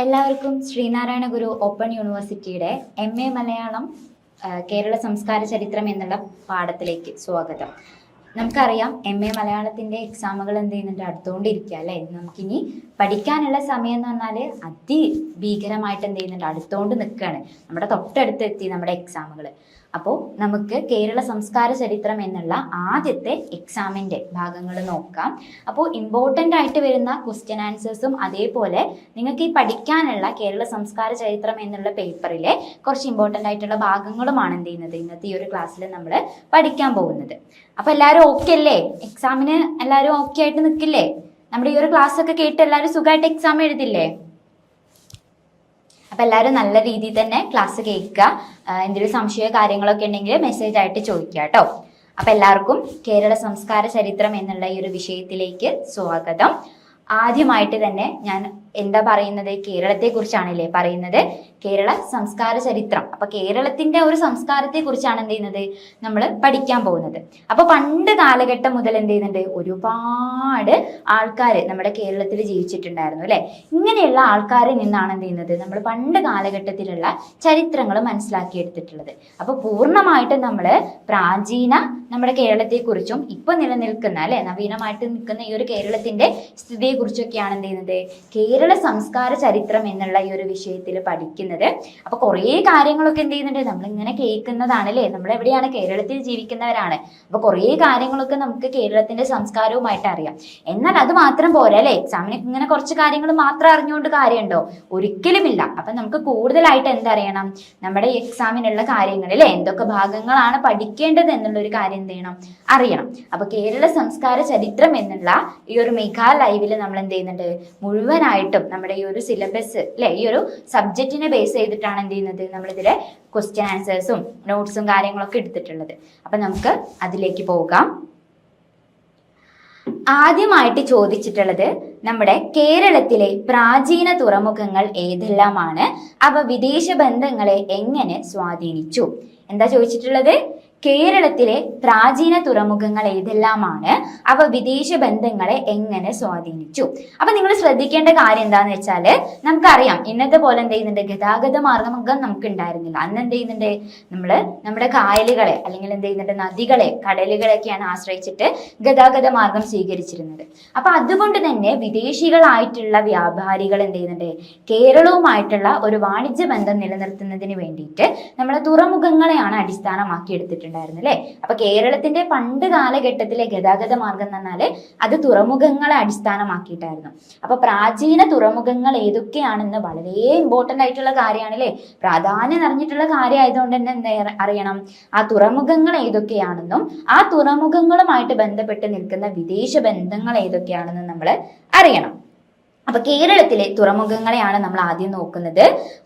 എല്ലാവർക്കും ശ്രീനാരായണ ഗുരു ഓപ്പൺ യൂണിവേഴ്സിറ്റിയുടെ MA മലയാളം കേരള സംസ്കാര ചരിത്രം എന്നുള്ള പാഠത്തിലേക്ക് സ്വാഗതം. നമുക്കറിയാം MA മലയാളത്തിന്റെ എക്സാമുകൾ എന്ത് ചെയ്യുന്നുണ്ട്, അടുത്തുകൊണ്ടിരിക്കുക അല്ലേ. നമുക്കിനി പഠിക്കാനുള്ള സമയം എന്ന് പറഞ്ഞാൽ അതിഭീകരമായിട്ട് എന്ത് ചെയ്യുന്നുണ്ട്, അടുത്തുകൊണ്ട് നിൽക്കുകയാണ്. നമ്മുടെ തൊട്ടടുത്ത് എത്തി നമ്മുടെ എക്സാമുകൾ. അപ്പോൾ നമുക്ക് കേരള സംസ്കാര ചരിത്രം എന്നുള്ള ആദ്യത്തെ എക്സാമിൻ്റെ ഭാഗങ്ങൾ നോക്കാം. അപ്പോൾ ഇമ്പോർട്ടൻ്റ് ആയിട്ട് വരുന്ന ക്വസ്റ്റ്യൻ ആൻസേഴ്സും അതേപോലെ നിങ്ങൾക്ക് ഈ പഠിക്കാനുള്ള കേരള സംസ്കാര ചരിത്രം എന്നുള്ള പേപ്പറിലെ കുറച്ച് ഇമ്പോർട്ടൻ്റ് ആയിട്ടുള്ള ഭാഗങ്ങളുമാണ് എന്ത് ചെയ്യുന്നത് ഇന്നത്തെ ഈ ഒരു ക്ലാസ്സിൽ നമ്മൾ പഠിക്കാൻ പോകുന്നത്. അപ്പോൾ എല്ലാവരും ഓക്കെ അല്ലേ? എക്സാമിന് എല്ലാവരും ഓക്കെ ആയിട്ട് നിൽക്കില്ലേ? നമ്മുടെ ഈ ഒരു ക്ലാസ് ഒക്കെ കേട്ട് എല്ലാവരും സുഖമായിട്ട് എക്സാം എഴുതില്ലേ? അപ്പം എല്ലാവരും നല്ല രീതിയിൽ തന്നെ ക്ലാസ് കേൾക്കുക. എന്തെങ്കിലും സംശയമോ കാര്യങ്ങളൊക്കെ ഉണ്ടെങ്കിൽ മെസ്സേജ് ആയിട്ട് ചോദിക്കുക കേട്ടോ. അപ്പം എല്ലാവർക്കും കേരള സംസ്കാര ചരിത്രം എന്നുള്ള ഈ ഒരു വിഷയത്തിലേക്ക് സ്വാഗതം. ആദ്യമായിട്ട് തന്നെ ഞാൻ എന്താ പറയുന്നത്, കേരളത്തെ കുറിച്ചാണല്ലേ പറയുന്നത്, കേരള സംസ്കാര ചരിത്രം. അപ്പൊ കേരളത്തിന്റെ ഒരു സംസ്കാരത്തെ കുറിച്ചാണ് എന്ത് ചെയ്യുന്നത് നമ്മൾ പഠിക്കാൻ പോകുന്നത്. അപ്പൊ പണ്ട് കാലഘട്ടം മുതൽ എന്ത് ചെയ്യുന്നുണ്ട്, ഒരുപാട് ആൾക്കാർ നമ്മുടെ കേരളത്തിൽ ജീവിച്ചിട്ടുണ്ടായിരുന്നു അല്ലെ. ഇങ്ങനെയുള്ള ആൾക്കാരിൽ നിന്നാണ് എന്ത് ചെയ്യുന്നത് നമ്മൾ പണ്ട് കാലഘട്ടത്തിലുള്ള ചരിത്രങ്ങൾ മനസ്സിലാക്കിയെടുത്തിട്ടുള്ളത്. അപ്പൊ പൂർണ്ണമായിട്ട് നമ്മൾ പ്രാചീന നമ്മുടെ കേരളത്തെ കുറിച്ചും ഇപ്പൊ നിലനിൽക്കുന്ന അല്ലെ നവീനമായിട്ട് നിൽക്കുന്ന ഈ ഒരു കേരളത്തിന്റെ സ്ഥിതിയെ കുറിച്ചൊക്കെയാണ് എന്ത് ചെയ്യുന്നത് കേരള സംസ്കാര ചരിത്രം എന്നുള്ള ഈ ഒരു വിഷയത്തിൽ പഠിക്കുന്നത്. അപ്പൊ കുറേ കാര്യങ്ങളൊക്കെ എന്ത് ചെയ്യുന്നുണ്ട് നമ്മൾ ഇങ്ങനെ കേൾക്കുന്നതാണ് അല്ലേ. നമ്മൾ എവിടെയാണ്, കേരളത്തിൽ ജീവിക്കുന്നവരാണ്. അപ്പൊ കുറേ കാര്യങ്ങളൊക്കെ നമുക്ക് കേരളത്തിന്റെ സംസ്കാരവുമായിട്ട് അറിയാം. എന്നാൽ അത് മാത്രം പോരാ അല്ലെ. എക്സാമിന് ഇങ്ങനെ കുറച്ച് കാര്യങ്ങൾ മാത്രം അറിഞ്ഞുകൊണ്ട് കാര്യമുണ്ടോ? ഒരിക്കലുമില്ല. അപ്പൊ നമുക്ക് കൂടുതലായിട്ട് എന്തറിയണം, നമ്മുടെ ഈ എക്സാമിനുള്ള കാര്യങ്ങളിൽ എന്തൊക്കെ ഭാഗങ്ങളാണ് പഠിക്കേണ്ടത് എന്നുള്ള ഒരു കാര്യം എന്ത് ചെയ്യണം, അറിയണം. അപ്പൊ കേരള സംസ്കാര ചരിത്രം എന്നുള്ള ഈ ഒരു മെഗാ ലൈവിൽ നമ്മൾ എന്ത് ചെയ്യുന്നുണ്ട്, മുഴുവനായിട്ടും നമ്മുടെ ഈ ഒരു സിലബസ് അല്ലെ, ഈ ഒരു സബ്ജക്റ്റിനെ ബേസ് ചെയ്തിട്ടാണ് എന്ത് ചെയ്യുന്നത് നമ്മളിതിലെ ക്വസ്റ്റ്യൻ ആൻസേഴ്സും നോട്ട്സും കാര്യങ്ങളൊക്കെ എടുത്തിട്ടുള്ളത്. അപ്പൊ നമുക്ക് അതിലേക്ക് പോകാം. ആദ്യമായിട്ട് ചോദിച്ചിട്ടുള്ളത് നമ്മുടെ കേരളത്തിലെ പ്രാചീന തുറമുഖങ്ങൾ ഏതെല്ലാമാണ്, അവ വിദേശ ബന്ധങ്ങളെ എങ്ങനെ സ്വാധീനിച്ചു? എന്താ ചോദിച്ചിട്ടുള്ളത്? കേരളത്തിലെ പ്രാചീന തുറമുഖങ്ങൾ ഏതെല്ലാമാണ്, അവ വിദേശ ബന്ധങ്ങളെ എങ്ങനെ സ്വാധീനിച്ചു? അപ്പൊ നിങ്ങൾ ശ്രദ്ധിക്കേണ്ട കാര്യം എന്താന്ന് വെച്ചാല്, നമുക്കറിയാം ഇന്നത്തെ പോലെ എന്ത് ചെയ്യുന്നുണ്ട്, ഗതാഗത മാർഗം നമുക്ക് ഉണ്ടായിരുന്നില്ല. അന്ന് എന്ത് ചെയ്യുന്നുണ്ട്, നമ്മുടെ കായലുകളെ അല്ലെങ്കിൽ എന്ത് ചെയ്യുന്നുണ്ട് നദികളെ കടലുകളെയൊക്കെയാണ് ആശ്രയിച്ചിട്ട് ഗതാഗത മാർഗം സ്വീകരിച്ചിരുന്നത്. അപ്പൊ അതുകൊണ്ട് തന്നെ വിദേശികളായിട്ടുള്ള വ്യാപാരികൾ എന്ത് ചെയ്യുന്നുണ്ട്, കേരളവുമായിട്ടുള്ള ഒരു വാണിജ്യ ബന്ധം നിലനിർത്തുന്നതിന് വേണ്ടിയിട്ട് നമ്മളെ തുറമുഖങ്ങളെയാണ് അടിസ്ഥാനമാക്കി എടുത്തിട്ടുണ്ട് ല്ലേ. അപ്പൊ കേരളത്തിന്റെ പണ്ട് കാലഘട്ടത്തിലെ ഗതാഗത മാർഗം എന്ന് പറഞ്ഞാല് അത് തുറമുഖങ്ങളെ അടിസ്ഥാനമാക്കിയിട്ടായിരുന്നു. അപ്പൊ പ്രാചീന തുറമുഖങ്ങൾ ഏതൊക്കെയാണെന്ന് വളരെ ഇമ്പോർട്ടന്റ് ആയിട്ടുള്ള കാര്യമാണ് അല്ലെ, പ്രാധാന്യം നിറഞ്ഞിട്ടുള്ള കാര്യം ആയതുകൊണ്ട് തന്നെ എന്താ അറിയണം, ആ തുറമുഖങ്ങൾ ഏതൊക്കെയാണെന്നും ആ തുറമുഖങ്ങളുമായിട്ട് ബന്ധപ്പെട്ട് നിൽക്കുന്ന വിദേശ ബന്ധങ്ങൾ ഏതൊക്കെയാണെന്നും നമ്മൾ അറിയണം. അപ്പൊ കേരളത്തിലെ തുറമുഖങ്ങളെയാണ് നമ്മൾ ആദ്യം നോക്കുന്നത്.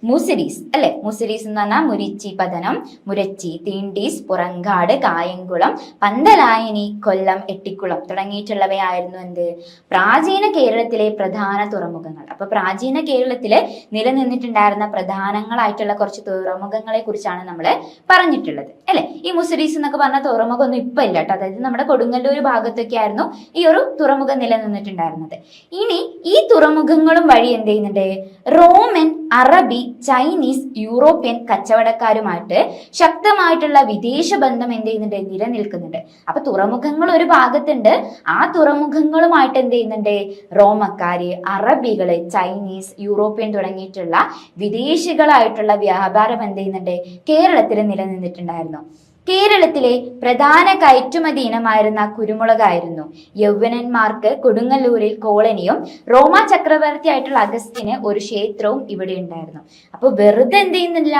മുസിരീസ് അല്ലെ, മുസിരീസ് എന്ന് പറഞ്ഞാൽ മുരിച്ചി പതനം, മുരച്ചി, തീണ്ടീസ്, പുറങ്കാട്, കായംകുളം, പന്തലായനി, കൊല്ലം, എട്ടിക്കുളം തുടങ്ങിയിട്ടുള്ളവയായിരുന്നു എന്ത് പ്രാചീന കേരളത്തിലെ പ്രധാന തുറമുഖങ്ങൾ. അപ്പൊ പ്രാചീന കേരളത്തില് നിലനിന്നിട്ടുണ്ടായിരുന്ന പ്രധാനങ്ങളായിട്ടുള്ള കുറച്ച് തുറമുഖങ്ങളെ കുറിച്ചാണ് നമ്മൾ പറഞ്ഞിട്ടുള്ളത് അല്ലെ. ഈ മുസിരീസ് എന്നൊക്കെ പറഞ്ഞ തുറമുഖം ഒന്നും ഇപ്പൊ ഇല്ല കേട്ടോ. അതായത് നമ്മുടെ കൊടുങ്ങല്ലൂർ ഭാഗത്തൊക്കെ ആയിരുന്നു ഈ ഒരു തുറമുഖം നിലനിന്നിട്ടുണ്ടായിരുന്നത്. ഇനി ഈ തുറമുഖങ്ങളും വഴി എന്ത് ചെയ്യുന്നുണ്ട്, റോമൻ, അറബി, ചൈനീസ്, യൂറോപ്യൻ കച്ചവടക്കാരുമായിട്ട് ശക്തമായിട്ടുള്ള വിദേശ ബന്ധം എന്ത് ചെയ്യുന്നുണ്ട്, നിലനിൽക്കുന്നുണ്ട്. അപ്പൊ തുറമുഖങ്ങൾ ഒരു ഭാഗത്തുണ്ട്, ആ തുറമുഖങ്ങളുമായിട്ട് എന്ത് ചെയ്യുന്നുണ്ട്, റോമക്കാര്, അറബികള്, ചൈനീസ്, യൂറോപ്യൻ തുടങ്ങിയിട്ടുള്ള വിദേശികളായിട്ടുള്ള വ്യാപാരം എന്ത് ചെയ്യുന്നുണ്ട് കേരളത്തിൽ നിലനിന്നിട്ടുണ്ടായിരുന്നു. കേരളത്തിലെ പ്രധാന കയറ്റുമതി ഇനമായിരുന്ന കുരുമുളകായിരുന്നു. യൗവനന്മാർക്ക് കൊടുങ്ങല്ലൂരിൽ കോളനിയും റോമ ചക്രവർത്തി ആയിട്ടുള്ള അഗസ്റ്റിന് ഒരു ക്ഷേത്രവും ഇവിടെ ഉണ്ടായിരുന്നു. അപ്പൊ വെറുതെ എന്ത് ചെയ്യുന്നില്ല,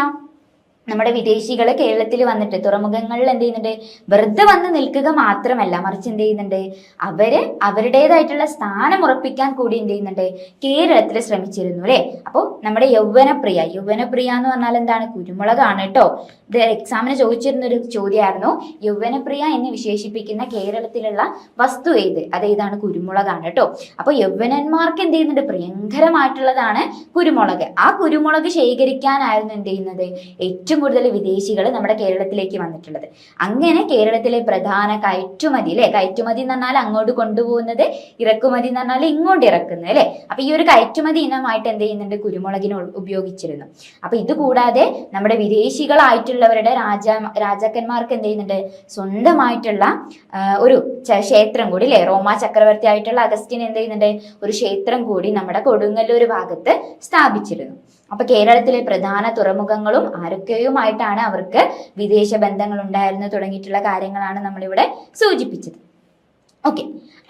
നമ്മുടെ വിദേശികൾ കേരളത്തിൽ വന്നിട്ട് തുറമുഖങ്ങളിൽ എന്ത് ചെയ്യുന്നുണ്ട്, വെറുതെ വന്ന് നിൽക്കുക മാത്രമല്ല, മറിച്ച് എന്ത് ചെയ്യുന്നുണ്ട്, അവരുടേതായിട്ടുള്ള സ്ഥാനം ഉറപ്പിക്കാൻ കൂടി എന്ത് ചെയ്യുന്നുണ്ട് കേരളത്തിൽ ശ്രമിച്ചിരുന്നു അല്ലെ. അപ്പോൾ നമ്മുടെ യൗവനപ്രിയ എന്ന് പറഞ്ഞാൽ എന്താണ്, കുരുമുളകാണ് കേട്ടോ. ഇത് എക്സാമിന് ചോദിച്ചിരുന്നൊരു ചോദ്യമായിരുന്നു. യൗവനപ്രിയ എന്ന് വിശേഷിപ്പിക്കുന്ന കേരളത്തിലുള്ള വസ്തു ഏത്, അതേതാണ്, കുരുമുളകാണ് കേട്ടോ. അപ്പൊ യൗവനന്മാർക്ക് എന്ത് ചെയ്യുന്നുണ്ട്, പ്രിയങ്കരമായിട്ടുള്ളതാണ് കുരുമുളക്. ആ കുരുമുളക് ശേഖരിക്കാനായിരുന്നു എന്ത് ചെയ്യുന്നത് ഏറ്റവും ഏറ്റവും കൂടുതൽ വിദേശികൾ നമ്മുടെ കേരളത്തിലേക്ക് വന്നിട്ടുള്ളത്. അങ്ങനെ കേരളത്തിലെ പ്രധാന കയറ്റുമതി അല്ലെ, കയറ്റുമതി എന്ന് പറഞ്ഞാൽ അങ്ങോട്ട് കൊണ്ടുപോകുന്നത്, ഇറക്കുമതി എന്ന് പറഞ്ഞാൽ ഇങ്ങോട്ട് ഇറക്കുന്നത് അല്ലെ. അപ്പൊ ഈ ഒരു കയറ്റുമതി ഇനമായിട്ട് എന്ത് ചെയ്യുന്നുണ്ട്, കുരുമുളകിനെ ഉപയോഗിച്ചിരുന്നു. അപ്പൊ ഇത് കൂടാതെ നമ്മുടെ വിദേശികളായിട്ടുള്ളവരുടെ രാജാക്കന്മാർക്ക് എന്ത് ചെയ്യുന്നുണ്ട്, സ്വന്തമായിട്ടുള്ള ഒരു ക്ഷേത്രം കൂടി അല്ലെ, റോമാ ചക്രവർത്തി ആയിട്ടുള്ള അഗസ്റ്റിൻ എന്ത് ചെയ്യുന്നുണ്ട്, ഒരു ക്ഷേത്രം കൂടി നമ്മുടെ കൊടുങ്ങല്ലൂർ ഭാഗത്ത് സ്ഥാപിച്ചിരുന്നു. അപ്പൊ കേരളത്തിലെ പ്രധാന തുറമുഖങ്ങളും ആരൊക്കെയുമായിട്ടാണ് അവർക്ക് വിദേശ ബന്ധങ്ങൾ ഉണ്ടായിരുന്നു തുടങ്ങിയിട്ടുള്ള കാര്യങ്ങളാണ് നമ്മളിവിടെ സൂചിപ്പിച്ചത്. ഓക്കെ,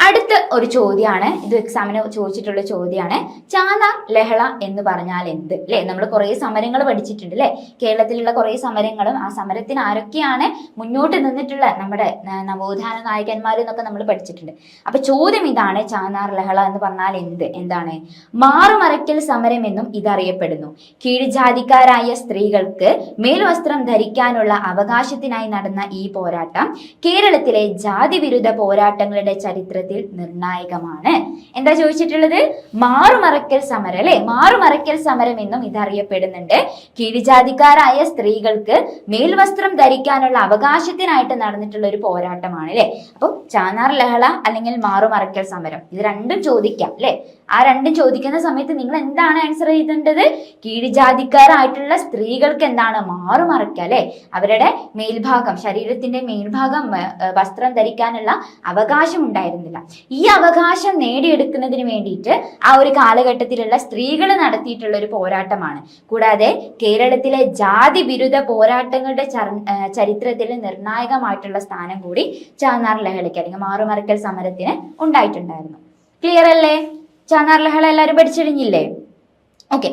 അടുത്ത ഒരു ചോദ്യമാണ്, ഇത് എക്സാമിന് ചോദിച്ചിട്ടുള്ള ചോദ്യമാണ്. ചാന്നാർ ലഹള എന്ന് പറഞ്ഞാൽ എന്ത് അല്ലെ? നമ്മൾ കുറെ സമരങ്ങൾ പഠിച്ചിട്ടുണ്ട് അല്ലെ, കേരളത്തിലുള്ള കുറെ സമരങ്ങളും ആ സമരത്തിന് ആരൊക്കെയാണ് മുന്നോട്ട് നിന്നിട്ടുള്ള നമ്മുടെ നവോത്ഥാന നായകന്മാർ എന്നൊക്കെ നമ്മൾ പഠിച്ചിട്ടുണ്ട്. അപ്പൊ ചോദ്യം ഇതാണ്, ചാന്നാർ ലഹള എന്ന് പറഞ്ഞാൽ എന്താണ്? മാറുമറയ്ക്കൽ സമരം എന്നും ഇതറിയപ്പെടുന്നു. കീഴ്ജാതിക്കാരായ സ്ത്രീകൾക്ക് മേൽവസ്ത്രം ധരിക്കാനുള്ള അവകാശത്തിനായി നടന്ന ഈ പോരാട്ടം കേരളത്തിലെ ജാതി വിരുദ്ധ പോരാട്ടങ്ങളുടെ ചരിത്രത്തിൽ നിർണായകമാണ്. എന്താ ചോദിച്ചിട്ടുള്ളത്? മാറുമറയ്ക്കൽ സമരം അല്ലെ, മാറുമറയ്ക്കൽ സമരം എന്നും ഇതറിയപ്പെടുന്നുണ്ട്. കീഴ്ജാതിക്കാരായ സ്ത്രീകൾക്ക് മേൽവസ്ത്രം ധരിക്കാനുള്ള അവകാശത്തിനായിട്ട് നടന്നിട്ടുള്ള ഒരു പോരാട്ടമാണ് അല്ലെ. അപ്പൊ ചാന്നാർ ലഹള അല്ലെങ്കിൽ മാറുമറയ്ക്കൽ സമരം, ഇത് രണ്ടും ചോദിക്കാം അല്ലെ. ആ രണ്ടും ചോദിക്കുന്ന സമയത്ത് നിങ്ങൾ എന്താണ് ആൻസർ ചെയ്തേണ്ടത്? കീഴ്ജാതിക്കാരായിട്ടുള്ള സ്ത്രീകൾക്ക് എന്താണ് മാറുമറയ്ക്കുക അല്ലെ, അവരുടെ മേൽഭാഗം, ശരീരത്തിന്റെ മേൽഭാഗം വസ്ത്രം ധരിക്കാനുള്ള അവകാശം ഉണ്ടായിരുന്നില്ല. ഈ അവകാശം നേടിയെടുക്കുന്നതിന് വേണ്ടിയിട്ട് ആ ഒരു കാലഘട്ടത്തിലുള്ള സ്ത്രീകൾ നടത്തിയിട്ടുള്ള ഒരു പോരാട്ടമാണ്. കൂടാതെ കേരളത്തിലെ ജാതി വിരുദ്ധ പോരാട്ടങ്ങളുടെ ചരിത്രത്തിൽ നിർണായകമായിട്ടുള്ള സ്ഥാനം കൂടി ചാന്നാർ ലഹളയ്ക്ക് അല്ലെങ്കിൽ മാറുമറയ്ക്കൽ സമരത്തിന് ഉണ്ടായിട്ടുണ്ടായിരുന്നു. ക്ലിയർ അല്ലേ? ചാന്നാർ ലഹള എല്ലാവരും പഠിച്ചിഴിഞ്ഞില്ലേ? ഓക്കെ,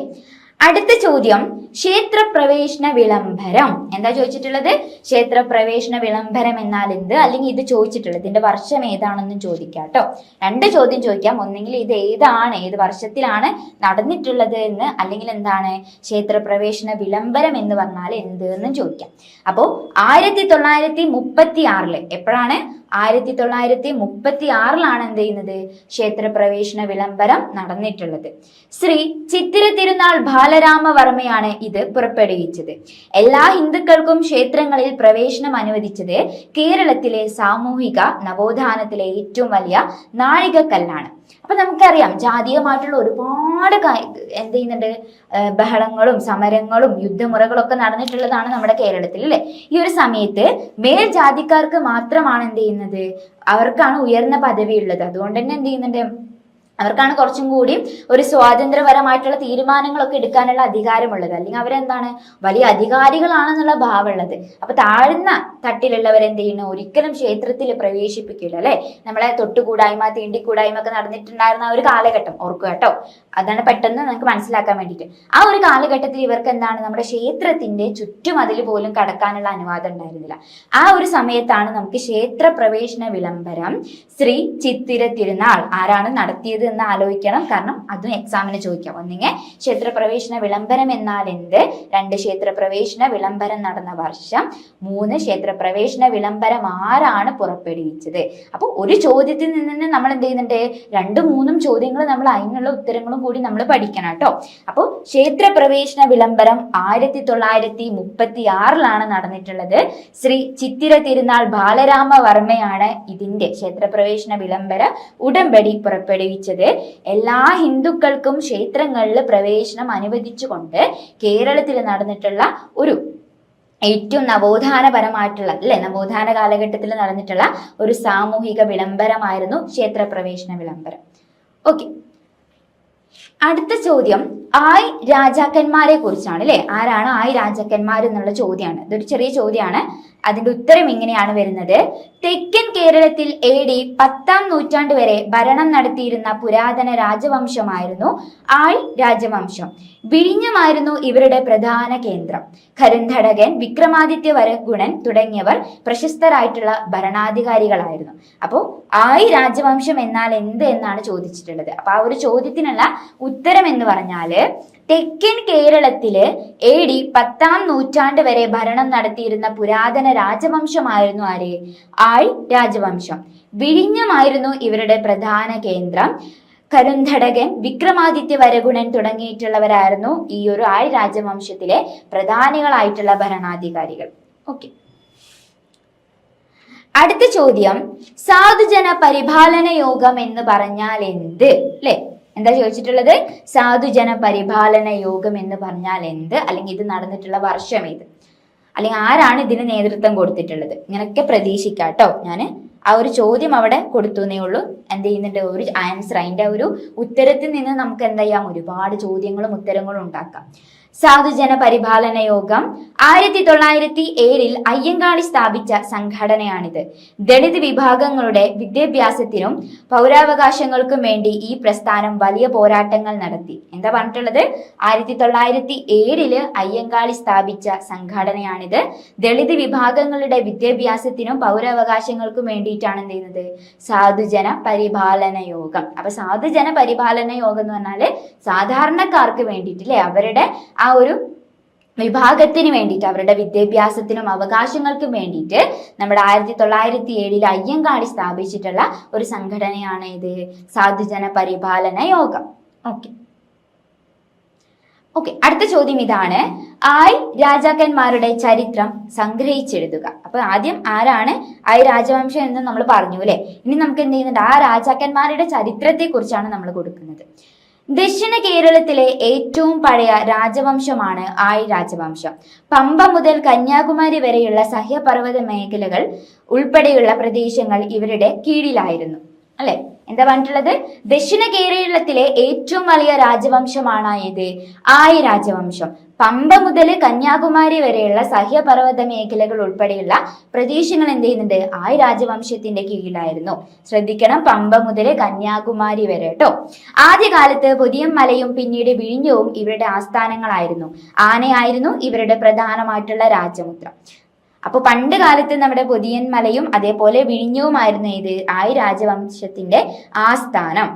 അടുത്ത ചോദ്യം, ക്ഷേത്രപ്രവേശന വിളംബരം. എന്താ ചോദിച്ചിട്ടുള്ളത്? ക്ഷേത്രപ്രവേശന വിളംബരം എന്നാൽ എന്ത്, അല്ലെങ്കിൽ ഇത് ചോദിച്ചിട്ടുള്ളത് ഇതിന്റെ വർഷം ഏതാണെന്നും ചോദിക്കാം കേട്ടോ. രണ്ട് ചോദ്യം ചോദിക്കാം, ഒന്നെങ്കിൽ ഇത് ഏതാണ്, ഏത് വർഷത്തിലാണ് നടന്നിട്ടുള്ളത് എന്ന്, അല്ലെങ്കിൽ എന്താണ് ക്ഷേത്രപ്രവേശന വിളംബരം എന്ന് പറഞ്ഞാൽ എന്ത് എന്നും ചോദിക്കാം. അപ്പോ 1936 എപ്പോഴാണ്? 1936 എന്ത് ചെയ്യുന്നത്, ക്ഷേത്രപ്രവേശന വിളംബരം നടന്നിട്ടുള്ളത്. ശ്രീ ചിത്തിര തിരുനാൾ ബാലരാമവർമ്മയാണ് ഇത് പുറപ്പെടുവിച്ചത്. എല്ലാ ഹിന്ദുക്കൾക്കും ക്ഷേത്രങ്ങളിൽ പ്രവേശനം അനുവദിച്ചത് കേരളത്തിലെ സാമൂഹിക നവോത്ഥാനത്തിലെ ഏറ്റവും വലിയ നാഴികക്കല്ലാണ്. അപ്പൊ നമുക്കറിയാം, ജാതീയമായിട്ടുള്ള ഒരുപാട് എന്ത് ചെയ്യുന്നുണ്ട്, ബഹളങ്ങളും സമരങ്ങളും യുദ്ധമുറകളൊക്കെ നടന്നിട്ടുള്ളതാണ് നമ്മുടെ കേരളത്തിൽ അല്ലെ. ഈ ഒരു സമയത്ത് മേൽജാതിക്കാർക്ക് മാത്രമാണ് എന്ത് ചെയ്യുന്നത്, അവർക്കാണ് ഉയർന്ന പദവി ഉള്ളത്. അതുകൊണ്ട് തന്നെ എന്ത് ചെയ്യുന്നുണ്ട്, അവർക്കാണ് കുറച്ചും കൂടി ഒരു സ്വാതന്ത്ര്യപരമായിട്ടുള്ള തീരുമാനങ്ങളൊക്കെ എടുക്കാനുള്ള അധികാരമുള്ളത്, അല്ലെങ്കിൽ അവരെന്താണ് വലിയ അധികാരികളാണെന്നുള്ള ഭാവമുള്ളത്. അപ്പൊ താഴ്ന്ന തട്ടിലുള്ളവരെന്ത് ചെയ്യുന്നു, ഒരിക്കലും ക്ഷേത്രത്തിൽ പ്രവേശിപ്പിക്കില്ല അല്ലെ. നമ്മളെ തൊട്ടുകൂടായ്മ തീണ്ടിക്കൂടായ്മ ഒക്കെ നടന്നിട്ടുണ്ടായിരുന്ന ഒരു കാലഘട്ടം ഓർക്കുക കേട്ടോ. അതാണ് പെട്ടെന്ന് നമുക്ക് മനസ്സിലാക്കാൻ വേണ്ടിയിട്ട്. ആ ഒരു കാലഘട്ടത്തിൽ ഇവർക്ക് എന്താണ്, നമ്മുടെ ക്ഷേത്രത്തിന്റെ ചുറ്റുമതിൽ പോലും കടക്കാനുള്ള അനുവാദം ഉണ്ടായിരുന്നില്ല. ആ ഒരു സമയത്താണ് നമുക്ക് ക്ഷേത്ര പ്രവേശന വിളംബരം ശ്രീ ചിത്തിര തിരുനാൾ ആരാണ് നടത്തിയത് എന്ന് ആലോചിക്കണം. കാരണം അതും എക്സാമിന് ചോദിക്കാം. ഒന്നിങ്ങനെ ക്ഷേത്രപ്രവേശന വിളംബരം എന്നാൽ എന്ത്, 2 ക്ഷേത്രപ്രവേശന വിളംബരം നടന്ന വർഷം, 3 ക്ഷേത്രപ്രവേശന വിളംബരം ആരാണ് പുറപ്പെടുവിച്ചത്. അപ്പോൾ ഒരു ചോദ്യത്തിൽ നിന്ന് നമ്മൾ എന്ത് ചെയ്യുന്നുണ്ട്, 2, 3 ചോദ്യങ്ങൾ നമ്മൾ അതിനുള്ള ഉത്തരങ്ങളും കൂടി നമ്മൾ പഠിക്കണം കേട്ടോ. അപ്പോൾ ക്ഷേത്രപ്രവേശന വിളംബരം 1936 നടന്നിട്ടുള്ളത്. ശ്രീ ചിത്തിര തിരുനാൾ ബാലരാമവർമ്മയാണ് ഇതിന്റെ ക്ഷേത്രപ്രവേശന വിളംബര ഉടമ്പടി പുറപ്പെടുവിച്ചത്. എല്ലാ ഹിന്ദുക്കൾക്കും ക്ഷേത്രങ്ങളിൽ പ്രവേശനം അനുവദിച്ചുകൊണ്ട് കേരളത്തിൽ നടന്നിട്ടുള്ള ഒരു ഏറ്റവും നവോത്ഥാനപരമായിട്ടുള്ള അല്ലെ, നവോത്ഥാന കാലഘട്ടത്തിൽ നടന്നിട്ടുള്ള ഒരു സാമൂഹിക വിളംബരമായിരുന്നു ക്ഷേത്രപ്രവേശന വിളംബരം. ഓക്കെ, അടുത്ത ചോദ്യം ആയ് രാജാക്കന്മാരെ കുറിച്ചാണ് അല്ലെ. ആരാണ് ആയ് രാജാക്കന്മാർ എന്നുള്ള ചോദ്യമാണ്. ഇതൊരു ചെറിയ ചോദ്യമാണ്. അതിന്റെ ഉത്തരം ഇങ്ങനെയാണ് വരുന്നത്. തെക്കൻ കേരളത്തിൽ AD 10ാം നൂറ്റാണ്ട് വരെ ഭരണം നടത്തിയിരുന്ന പുരാതന രാജവംശമായിരുന്നു ആയ് രാജവംശം. വിഴിഞ്ഞമായിരുന്നു ഇവരുടെ പ്രധാന കേന്ദ്രം. കരുന്ധടകൻ, വിക്രമാദിത്യ വരഗുണൻ തുടങ്ങിയവർ പ്രശസ്തരായിട്ടുള്ള ഭരണാധികാരികളായിരുന്നു. അപ്പോൾ ആയ് രാജവംശം എന്നാൽ എന്ത് എന്നാണ് ചോദിച്ചിട്ടുള്ളത്. അപ്പൊ ആ ഒരു ചോദ്യത്തിനുള്ള ഉത്തരം എന്ന് പറഞ്ഞാല്, തെക്കൻ കേരളത്തില് AD 10ാം നൂറ്റാണ്ട് വരെ ഭരണം നടത്തിയിരുന്ന പുരാതന രാജവംശമായിരുന്നു ആര്? ആയ് രാജവംശം. വിഴിഞ്ഞമായിരുന്നു ഇവരുടെ പ്രധാന കേന്ദ്രം. കരുന്ധടകൻ, വിക്രമാദിത്യ വരഗുണൻ തുടങ്ങിയിട്ടുള്ളവരായിരുന്നു ഈ ഒരു ആഴി രാജവംശത്തിലെ പ്രധാനികളായിട്ടുള്ള ഭരണാധികാരികൾ. ഓക്കെ, അടുത്ത ചോദ്യം, സാധുജന പരിപാലന യോഗം എന്ന് പറഞ്ഞാൽ എന്ത്? അല്ലെ, എന്താ ചോദിച്ചിട്ടുള്ളത്? സാധുജന പരിപാലന യോഗം എന്ന് പറഞ്ഞാൽ എന്ത്, അല്ലെങ്കിൽ ഇത് നടന്നിട്ടുള്ള വർഷം ഏത്, അല്ലെങ്കിൽ ആരാണ് ഇതിന് നേതൃത്വം കൊടുത്തിട്ടുള്ളത്? ഇങ്ങനൊക്കെ പ്രതീക്ഷിക്കാട്ടോ. ഞാൻ ആ ഒരു ചോദ്യം അവിടെ കൊടുത്തുന്നേ ഉള്ളൂ. എന്ത് ചെയ്യുന്നുണ്ട്, ഒരു ആൻസർ, അതിന്റെ ഒരു ഉത്തരത്തിൽ നിന്ന് നമുക്ക് എന്താ ചെയ്യാം, ഒരുപാട് ചോദ്യങ്ങളും ഉത്തരങ്ങളും ഉണ്ടാക്കാം. സാധുജന പരിപാലന യോഗം 1907 അയ്യങ്കാളി സ്ഥാപിച്ച സംഘടനയാണിത്. ദളിത് വിഭാഗങ്ങളുടെ വിദ്യാഭ്യാസത്തിനും പൗരാവകാശങ്ങൾക്കും വേണ്ടി ഈ പ്രസ്ഥാനം വലിയ പോരാട്ടങ്ങൾ നടത്തി. എന്താ പറഞ്ഞിട്ടുള്ളത്? 1907 അയ്യങ്കാളി സ്ഥാപിച്ച സംഘടനയാണിത്. ദളിത് വിഭാഗങ്ങളുടെ വിദ്യാഭ്യാസത്തിനും പൗരാവകാശങ്ങൾക്കും വേണ്ടിയിട്ടാണ് എന്ത് ചെയ്യുന്നത്? സാധുജന പരിപാലന യോഗം. അപ്പൊ സാധുജന പരിപാലന യോഗം എന്ന് പറഞ്ഞാല് സാധാരണക്കാർക്ക് വേണ്ടിയിട്ട്, അല്ലെ, അവരുടെ ആ ഒരു വിഭാഗത്തിന് വേണ്ടിയിട്ട്, അവരുടെ വിദ്യാഭ്യാസത്തിനും അവകാശങ്ങൾക്കും വേണ്ടിയിട്ട് നമ്മുടെ 1907 അയ്യങ്കാളി സ്ഥാപിച്ചിട്ടുള്ള ഒരു സംഘടനയാണ് ഇത് സാധുജന പരിപാലന യോഗം. ഓക്കെ, അടുത്ത ചോദ്യം ഇതാണ്, ആയ് രാജാക്കന്മാരുടെ ചരിത്രം സംഗ്രഹിച്ചെഴുതുക. അപ്പൊ ആദ്യം ആരാണ് ആയ് രാജവംശം എന്ന് നമ്മൾ പറഞ്ഞു അല്ലെ. ഇനി നമുക്ക് എന്ത് ചെയ്യുന്നുണ്ട്, ആ രാജാക്കന്മാരുടെ ചരിത്രത്തെ കുറിച്ചാണ് നമ്മൾ കൊടുക്കുന്നത്. ദക്ഷിണ കേരളത്തിലെ ഏറ്റവും പഴയ രാജവംശമാണ് ആയ് രാജവംശം. പമ്പ മുതൽ കന്യാകുമാരി വരെയുള്ള സഹ്യപർവ്വത മേഖലകൾ ഉൾപ്പെടെയുള്ള പ്രദേശങ്ങൾ ഇവരുടെ കീഴിലായിരുന്നു. അല്ലെ, എന്താ പറഞ്ഞിട്ടുള്ളത്? ദക്ഷിണ കേരളത്തിലെ ഏറ്റവും വലിയ രാജവംശമാണ് ഇത് ആയ് രാജവംശം. പമ്പ മുതൽ കന്യാകുമാരി വരെയുള്ള സഹ്യപർവ്വത മേഖലകൾ ഉൾപ്പെടെയുള്ള പ്രദേശങ്ങൾ എന്ത് ചെയ്യുന്നുണ്ട്? ആയ് രാജവംശത്തിന്റെ കീഴിലായിരുന്നു. ശ്രദ്ധിക്കണം, പമ്പ മുതൽ കന്യാകുമാരി വരെ കേട്ടോ. ആദ്യകാലത്ത് പൊതിയമ്മലയും പിന്നീട് വിഴിഞ്ഞവും ഇവരുടെ ആസ്ഥാനങ്ങളായിരുന്നു. ആനയായിരുന്നു ഇവരുടെ പ്രധാനമായിട്ടുള്ള രാജമുദ്ര. അപ്പൊ പണ്ട് കാലത്ത് നമ്മുടെ പൊതിയന്മലയും അതേപോലെ വിഴിഞ്ഞവുമായിരുന്നു ഇത് ആയ് രാജവംശത്തിന്റെ ആസ്ഥാനം.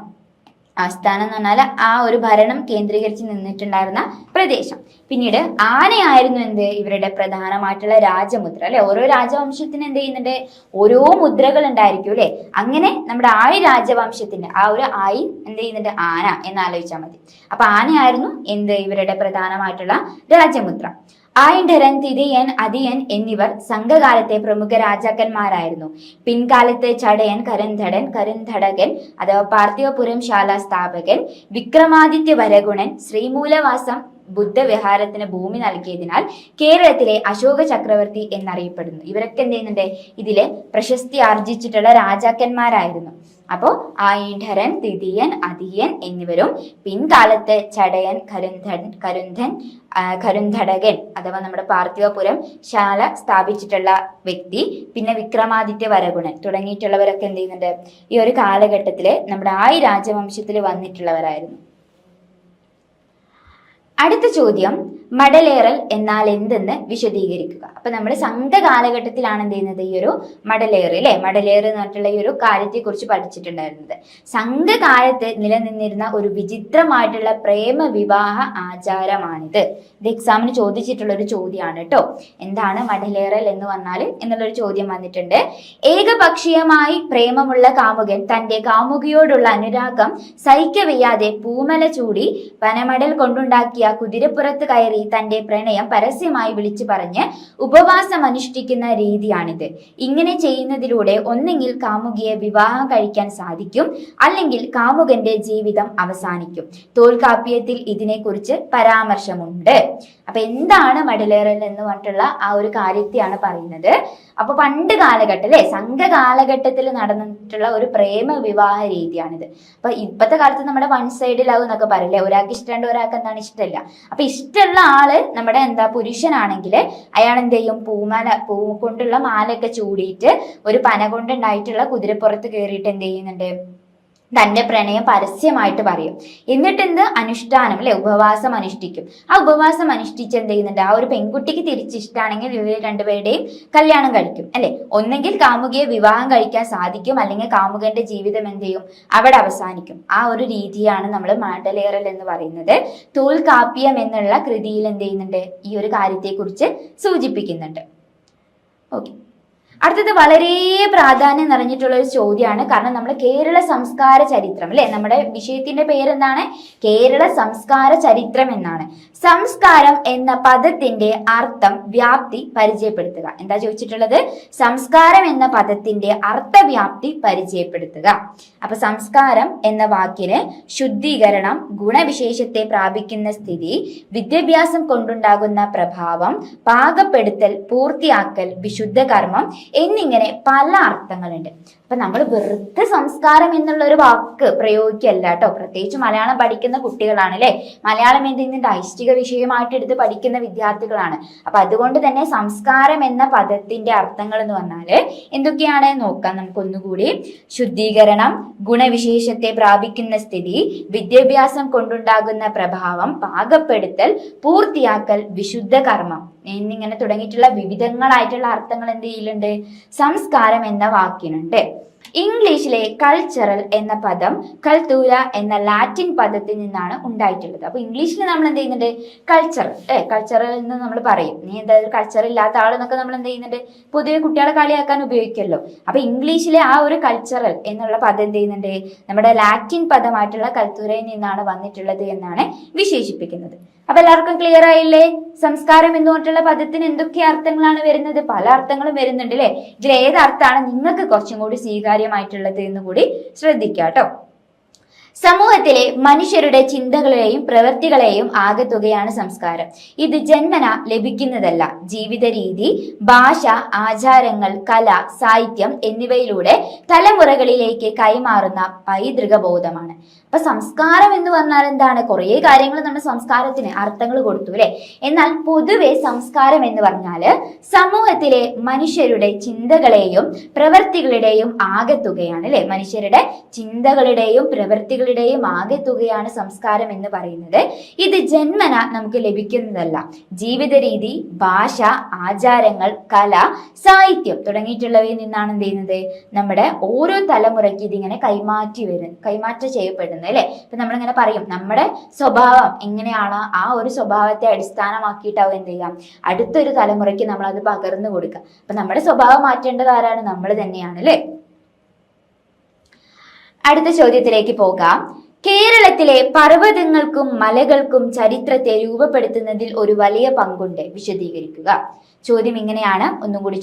ആസ്ഥാനം എന്ന് പറഞ്ഞാൽ ആ ഒരു ഭരണം കേന്ദ്രീകരിച്ച് നിന്നിട്ടുണ്ടായിരുന്ന പ്രദേശം. പിന്നീട് ആനയായിരുന്നു എന്ത്? ഇവരുടെ പ്രധാനമായിട്ടുള്ള രാജമുദ്ര. അല്ലെ, ഓരോ രാജവംശത്തിന് എന്ത് ചെയ്യുന്നുണ്ട്? ഓരോ മുദ്രകൾ ഉണ്ടായിരിക്കും അല്ലെ. അങ്ങനെ നമ്മുടെ ആയ് രാജവംശത്തിന്റെ ആ ഒരു ആയി എന്ത് ചെയ്യുന്നുണ്ട്? ആന എന്നാലോചിച്ചാൽ മതി. അപ്പൊ ആനയായിരുന്നു എന്ത്? ഇവരുടെ പ്രധാനമായിട്ടുള്ള രാജമുദ്ര. ആയിഢരൻ, തിരയൻ, അതിയൻ എന്നിവർ സംഘകാലത്തെ പ്രമുഖ രാജാക്കന്മാരായിരുന്നു. പിൻകാലത്ത് ചടയൻ, കരുന്ധടകൻ അഥവാ പാർത്ഥിവപുരം ശാല സ്ഥാപകൻ, വിക്രമാദിത്യ വരഗുണൻ ശ്രീമൂലവാസം ബുദ്ധവിഹാരത്തിന് ഭൂമി നൽകിയതിനാൽ കേരളത്തിലെ അശോക ചക്രവർത്തി എന്നറിയപ്പെടുന്നു. ഇവരൊക്കെ എന്ത് ചെയ്യുന്നുണ്ട്? ഇതിലെ പ്രശസ്തി ആർജിച്ചിട്ടുള്ള രാജാക്കന്മാരായിരുന്നു. അപ്പോ ആയിഢരൻ, തിതിയൻ, അതിയൻ എന്നിവരും പിൻകാലത്ത് ചടയൻ, കരുന്ധടകൻ അഥവാ നമ്മുടെ പാർത്ഥിവപുരം ശാല സ്ഥാപിച്ചിട്ടുള്ള വ്യക്തി, പിന്നെ വിക്രമാദിത്യ വരഗുണൻ തുടങ്ങിയിട്ടുള്ളവരൊക്കെ എന്ത് ചെയ്യുന്നുണ്ട്? ഈ ഒരു കാലഘട്ടത്തില് നമ്മുടെ ആയ് രാജവംശത്തിൽ വന്നിട്ടുള്ളവരായിരുന്നു. അടുത്ത ചോദ്യം, മടലേറൽ എന്നാൽ എന്തെന്ന് വിശദീകരിക്കുക. അപ്പൊ നമ്മൾ സംഘ കാലഘട്ടത്തിലാണ് എന്ത് ചെയ്യുന്നത്? ഈ ഒരു മടലേറ് അല്ലെ, മടലേറ് എന്ന് പറഞ്ഞിട്ടുള്ള ഈ ഒരു കാര്യത്തെ കുറിച്ച് പഠിച്ചിട്ടുണ്ടായിരുന്നത്. സംഘകാലത്ത് നിലനിന്നിരുന്ന ഒരു വിചിത്രമായിട്ടുള്ള പ്രേമ വിവാഹ ആചാരമാണിത്. ഇത് എക്സാമിന് ചോദിച്ചിട്ടുള്ള ഒരു ചോദ്യമാണ് കേട്ടോ. എന്താണ് മടലേറൽ എന്ന് പറഞ്ഞാൽ എന്നുള്ളൊരു ചോദ്യം വന്നിട്ടുണ്ട്. ഏകപക്ഷീയമായി പ്രേമമുള്ള കാമുകൻ തന്റെ കാമുകിയോടുള്ള അനുരാഗം സഹിക്കവയ്യാതെ പൂമല ചൂടി പനമടൽ കൊണ്ടുണ്ടാക്കിയ കുതിരപ്പുറത്ത് കയറി തന്റെ പ്രണയം പരസ്യമായി വിളിച്ചു പറഞ്ഞ് ഉപവാസം അനുഷ്ഠിക്കുന്ന രീതിയാണിത്. ഇങ്ങനെ ചെയ്യുന്നതിലൂടെ ഒന്നെങ്കിൽ കാമുകിയെ വിവാഹം കഴിക്കാൻ സാധിക്കും, അല്ലെങ്കിൽ കാമുകന്റെ ജീവിതം അവസാനിക്കും. തോൽക്കാപ്യത്തിൽ ഇതിനെക്കുറിച്ച് പരാമർശമുണ്ട്. അപ്പൊ എന്താണ് മടലേറൽ എന്ന് പറഞ്ഞിട്ടുള്ള ആ ഒരു കാര്യത്തെയാണ് പറയുന്നത്. അപ്പൊ പണ്ട് കാലഘട്ടം അല്ലെ, സംഘ കാലഘട്ടത്തിൽ നടന്നിട്ടുള്ള ഒരു പ്രേമ വിവാഹ രീതിയാണിത്. അപ്പൊ ഇപ്പത്തെ കാലത്ത് നമ്മുടെ വൺ സൈഡ് ലവ് എന്നൊക്കെ പറയില്ലേ, ഒരാൾക്ക് ഇഷ്ടമുണ്ട് ഒരാൾക്ക് എന്താണ് ഇഷ്ടമില്ല. അപ്പൊ ഇഷ്ടമുള്ള ആള് നമ്മുടെ പുരുഷനാണെങ്കിൽ അയാൾ എന്ത് ചെയ്യും? പൂ കൊണ്ടുള്ള മാലയൊക്കെ ചൂടിയിട്ട് ഒരു പന കൊണ്ടുണ്ടായിട്ടുള്ള കുതിരപ്പുറത്ത് കയറിയിട്ട് എന്ത് ചെയ്യുന്നുണ്ട്? തന്റെ പ്രണയം പരസ്യമായിട്ട് പറയും. എന്നിട്ട് എന്ത്? അനുഷ്ഠാനം അല്ലെ, ഉപവാസം അനുഷ്ഠിക്കും. ആ ഉപവാസം അനുഷ്ഠിച്ച് എന്ത് ചെയ്യുന്നുണ്ട്? ആ ഒരു പെൺകുട്ടിക്ക് തിരിച്ചിഷ്ടാണെങ്കിൽ ഇവർ രണ്ടുപേരുടെയും കല്യാണം കഴിക്കും അല്ലെ. ഒന്നെങ്കിൽ കാമുകിയെ വിവാഹം കഴിക്കാൻ സാധിക്കും, അല്ലെങ്കിൽ കാമുകന്റെ ജീവിതം എന്ത് ചെയ്യും? അവിടെ അവസാനിക്കും. ആ ഒരു രീതിയാണ് നമ്മൾ മടലേറൽ എന്ന് പറയുന്നത്. തോൽക്കാപ്യം എന്നുള്ള കൃതിയിൽ എന്ത് ചെയ്യുന്നുണ്ട്? ഈ ഒരു കാര്യത്തെ കുറിച്ച് സൂചിപ്പിക്കുന്നുണ്ട്. ഓക്കെ, അടുത്തത് വളരെ പ്രാധാന്യം നിറഞ്ഞിട്ടുള്ള ഒരു ചോദ്യമാണ്. കാരണം നമ്മുടെ കേരള സംസ്കാര ചരിത്രം അല്ലെ, നമ്മുടെ വിഷയത്തിന്റെ പേരെന്താണ്? കേരള സംസ്കാര ചരിത്രം എന്നാണ്. സംസ്കാരം എന്ന പദത്തിന്റെ അർത്ഥം, വ്യാപ്തി പരിചയപ്പെടുത്തുക. എന്താ ചോദിച്ചിട്ടുള്ളത്? സംസ്കാരം എന്ന പദത്തിന്റെ അർത്ഥവ്യാപ്തി പരിചയപ്പെടുത്തുക. അപ്പൊ സംസ്കാരം എന്ന വാക്കിന് ശുദ്ധീകരണം, ഗുണവിശേഷത്തെ പ്രാപിക്കുന്ന സ്ഥിതി, വിദ്യാഭ്യാസം കൊണ്ടുണ്ടാകുന്ന പ്രഭാവം, പാകപ്പെടുത്തൽ, പൂർത്തിയാക്കൽ, വിശുദ്ധ കർമ്മം എന്നിങ്ങനെ പല അർത്ഥങ്ങളുണ്ട്. അപ്പൊ നമ്മൾ വെറുതെ സംസ്കാരം എന്നുള്ള ഒരു വാക്ക് പ്രയോഗിക്കല്ല കേട്ടോ. പ്രത്യേകിച്ച് മലയാളം പഠിക്കുന്ന കുട്ടികളാണ് അല്ലെ, മലയാളം എന്തെങ്കിലും ഐച്ഛിക വിഷയമായിട്ട് എടുത്ത് പഠിക്കുന്ന വിദ്യാർത്ഥികളാണ്. അപ്പൊ അതുകൊണ്ട് തന്നെ സംസ്കാരം എന്ന പദത്തിന്റെ അർത്ഥങ്ങൾ എന്ന് പറഞ്ഞാല് എന്തൊക്കെയാണ് നോക്കാം നമുക്ക് ഒന്നുകൂടി. ശുദ്ധീകരണം, ഗുണവിശേഷത്തെ പ്രാപിക്കുന്ന സ്ഥിതി, വിദ്യാഭ്യാസം കൊണ്ടുണ്ടാകുന്ന പ്രഭാവം, പാകപ്പെടുത്തൽ, പൂർത്തിയാക്കൽ, വിശുദ്ധ കർമ്മം എന്നിങ്ങനെ തുടങ്ങിയിട്ടുള്ള വിവിധങ്ങളായിട്ടുള്ള അർത്ഥങ്ങൾ എന്ത് ചെയ്യലുണ്ട്? സംസ്കാരം എന്ന വാക്കിനുണ്ട്. ഇംഗ്ലീഷിലെ കൾച്ചറൽ എന്ന പദം കൾത്തൂര എന്ന ലാറ്റിൻ പദത്തിൽ നിന്നാണ് ഉണ്ടായിട്ടുള്ളത്. അപ്പൊ ഇംഗ്ലീഷിൽ നമ്മൾ എന്ത് ചെയ്യുന്നുണ്ട്? കൾച്ചറൽ എന്ന് നമ്മൾ പറയും. നീ എന്തായാലും കൾച്ചർ ഇല്ലാത്ത ആളെന്നൊക്കെ നമ്മൾ എന്ത് ചെയ്യുന്നുണ്ട്? പൊതുവെ കുട്ടികളെ കളിയാക്കാൻ ഉപയോഗിക്കല്ലോ. അപ്പൊ ഇംഗ്ലീഷിലെ ആ ഒരു കൾച്ചറൽ എന്നുള്ള പദം എന്ത് ചെയ്യുന്നുണ്ട്? നമ്മുടെ ലാറ്റിൻ പദമായിട്ടുള്ള കൾത്തൂരയിൽ നിന്നാണ് വന്നിട്ടുള്ളത് എന്നാണ് വിശേഷിപ്പിക്കുന്നത്. അപ്പൊ എല്ലാവർക്കും ക്ലിയർ ആയില്ലേ? സംസ്കാരം എന്ന് പറഞ്ഞിട്ടുള്ള പദത്തിന് എന്തൊക്കെ അർത്ഥങ്ങളാണ് വരുന്നത്? പല അർത്ഥങ്ങളും വരുന്നുണ്ട് അല്ലെ. ഇതിൽ ഏത് അർത്ഥമാണ് നിങ്ങൾക്ക് കുറച്ചും കൂടി സ്വീകാര്യമായിട്ടുള്ളത് എന്ന് കൂടി ശ്രദ്ധിക്കുക കേട്ടോ. സമൂഹത്തിലെ മനുഷ്യരുടെ ചിന്തകളെയും പ്രവൃത്തികളെയും ആകെത്തുകയാണ് സംസ്കാരം. ഇത് ജന്മന ലഭിക്കുന്നതല്ല. ജീവിത രീതി, ഭാഷ, ആചാരങ്ങൾ, കല, സാഹിത്യം എന്നിവയിലൂടെ തലമുറകളിലേക്ക് കൈമാറുന്ന പൈതൃക ബോധമാണ്. അപ്പൊ സംസ്കാരം എന്ന് പറഞ്ഞാൽ എന്താണ്? കുറേ കാര്യങ്ങൾ നമ്മുടെ സംസ്കാരത്തിന് അർത്ഥങ്ങൾ കൊടുത്തു അല്ലെ. എന്നാൽ പൊതുവെ സംസ്കാരം എന്ന് പറഞ്ഞാല് സമൂഹത്തിലെ മനുഷ്യരുടെ ചിന്തകളെയും പ്രവൃത്തികളുടെയും ആകെത്തുകയാണ് അല്ലെ. മനുഷ്യരുടെ ചിന്തകളുടെയും പ്രവൃത്തികളുടെയും ആകെത്തുകയാണ് സംസ്കാരം എന്ന് പറയുന്നത്. ഇത് ജന്മന നമുക്ക് ലഭിക്കുന്നതല്ല. ജീവിത രീതി, ഭാഷ, ആചാരങ്ങൾ, കല, സാഹിത്യം തുടങ്ങിയിട്ടുള്ളവയിൽ നിന്നാണ് എന്ത് ചെയ്യുന്നത്? നമ്മുടെ ഓരോ തലമുറയ്ക്ക് ഇതിങ്ങനെ കൈമാറ്റം ചെയ്യപ്പെടുന്നത് അല്ലെ. ഇപ്പൊ നമ്മളിങ്ങനെ പറയും നമ്മുടെ സ്വഭാവം എങ്ങനെയാണ്, ആ ഒരു സ്വഭാവത്തെ അടിസ്ഥാനമാക്കിയിട്ടാവും എന്ത് ചെയ്യാം അടുത്തൊരു തലമുറയ്ക്ക് നമ്മൾ അത് പകർന്നു കൊടുക്കുക. അപ്പൊ നമ്മുടെ സ്വഭാവം മാറ്റേണ്ടത് ആരാണ്? നമ്മൾ തന്നെയാണ് അല്ലെ. അടുത്ത ചോദ്യത്തിലേക്ക് പോകാം. കേരളത്തിലെ പർവ്വതങ്ങൾക്കും മലകൾക്കും ചരിത്രത്തെ രൂപപ്പെടുത്തുന്നതിൽ ഒരു വലിയ പങ്കുണ്ട്. വിശദീകരിക്കുക. ചോദ്യം ഇങ്ങനെയാണ്, ഒന്നും കൂടി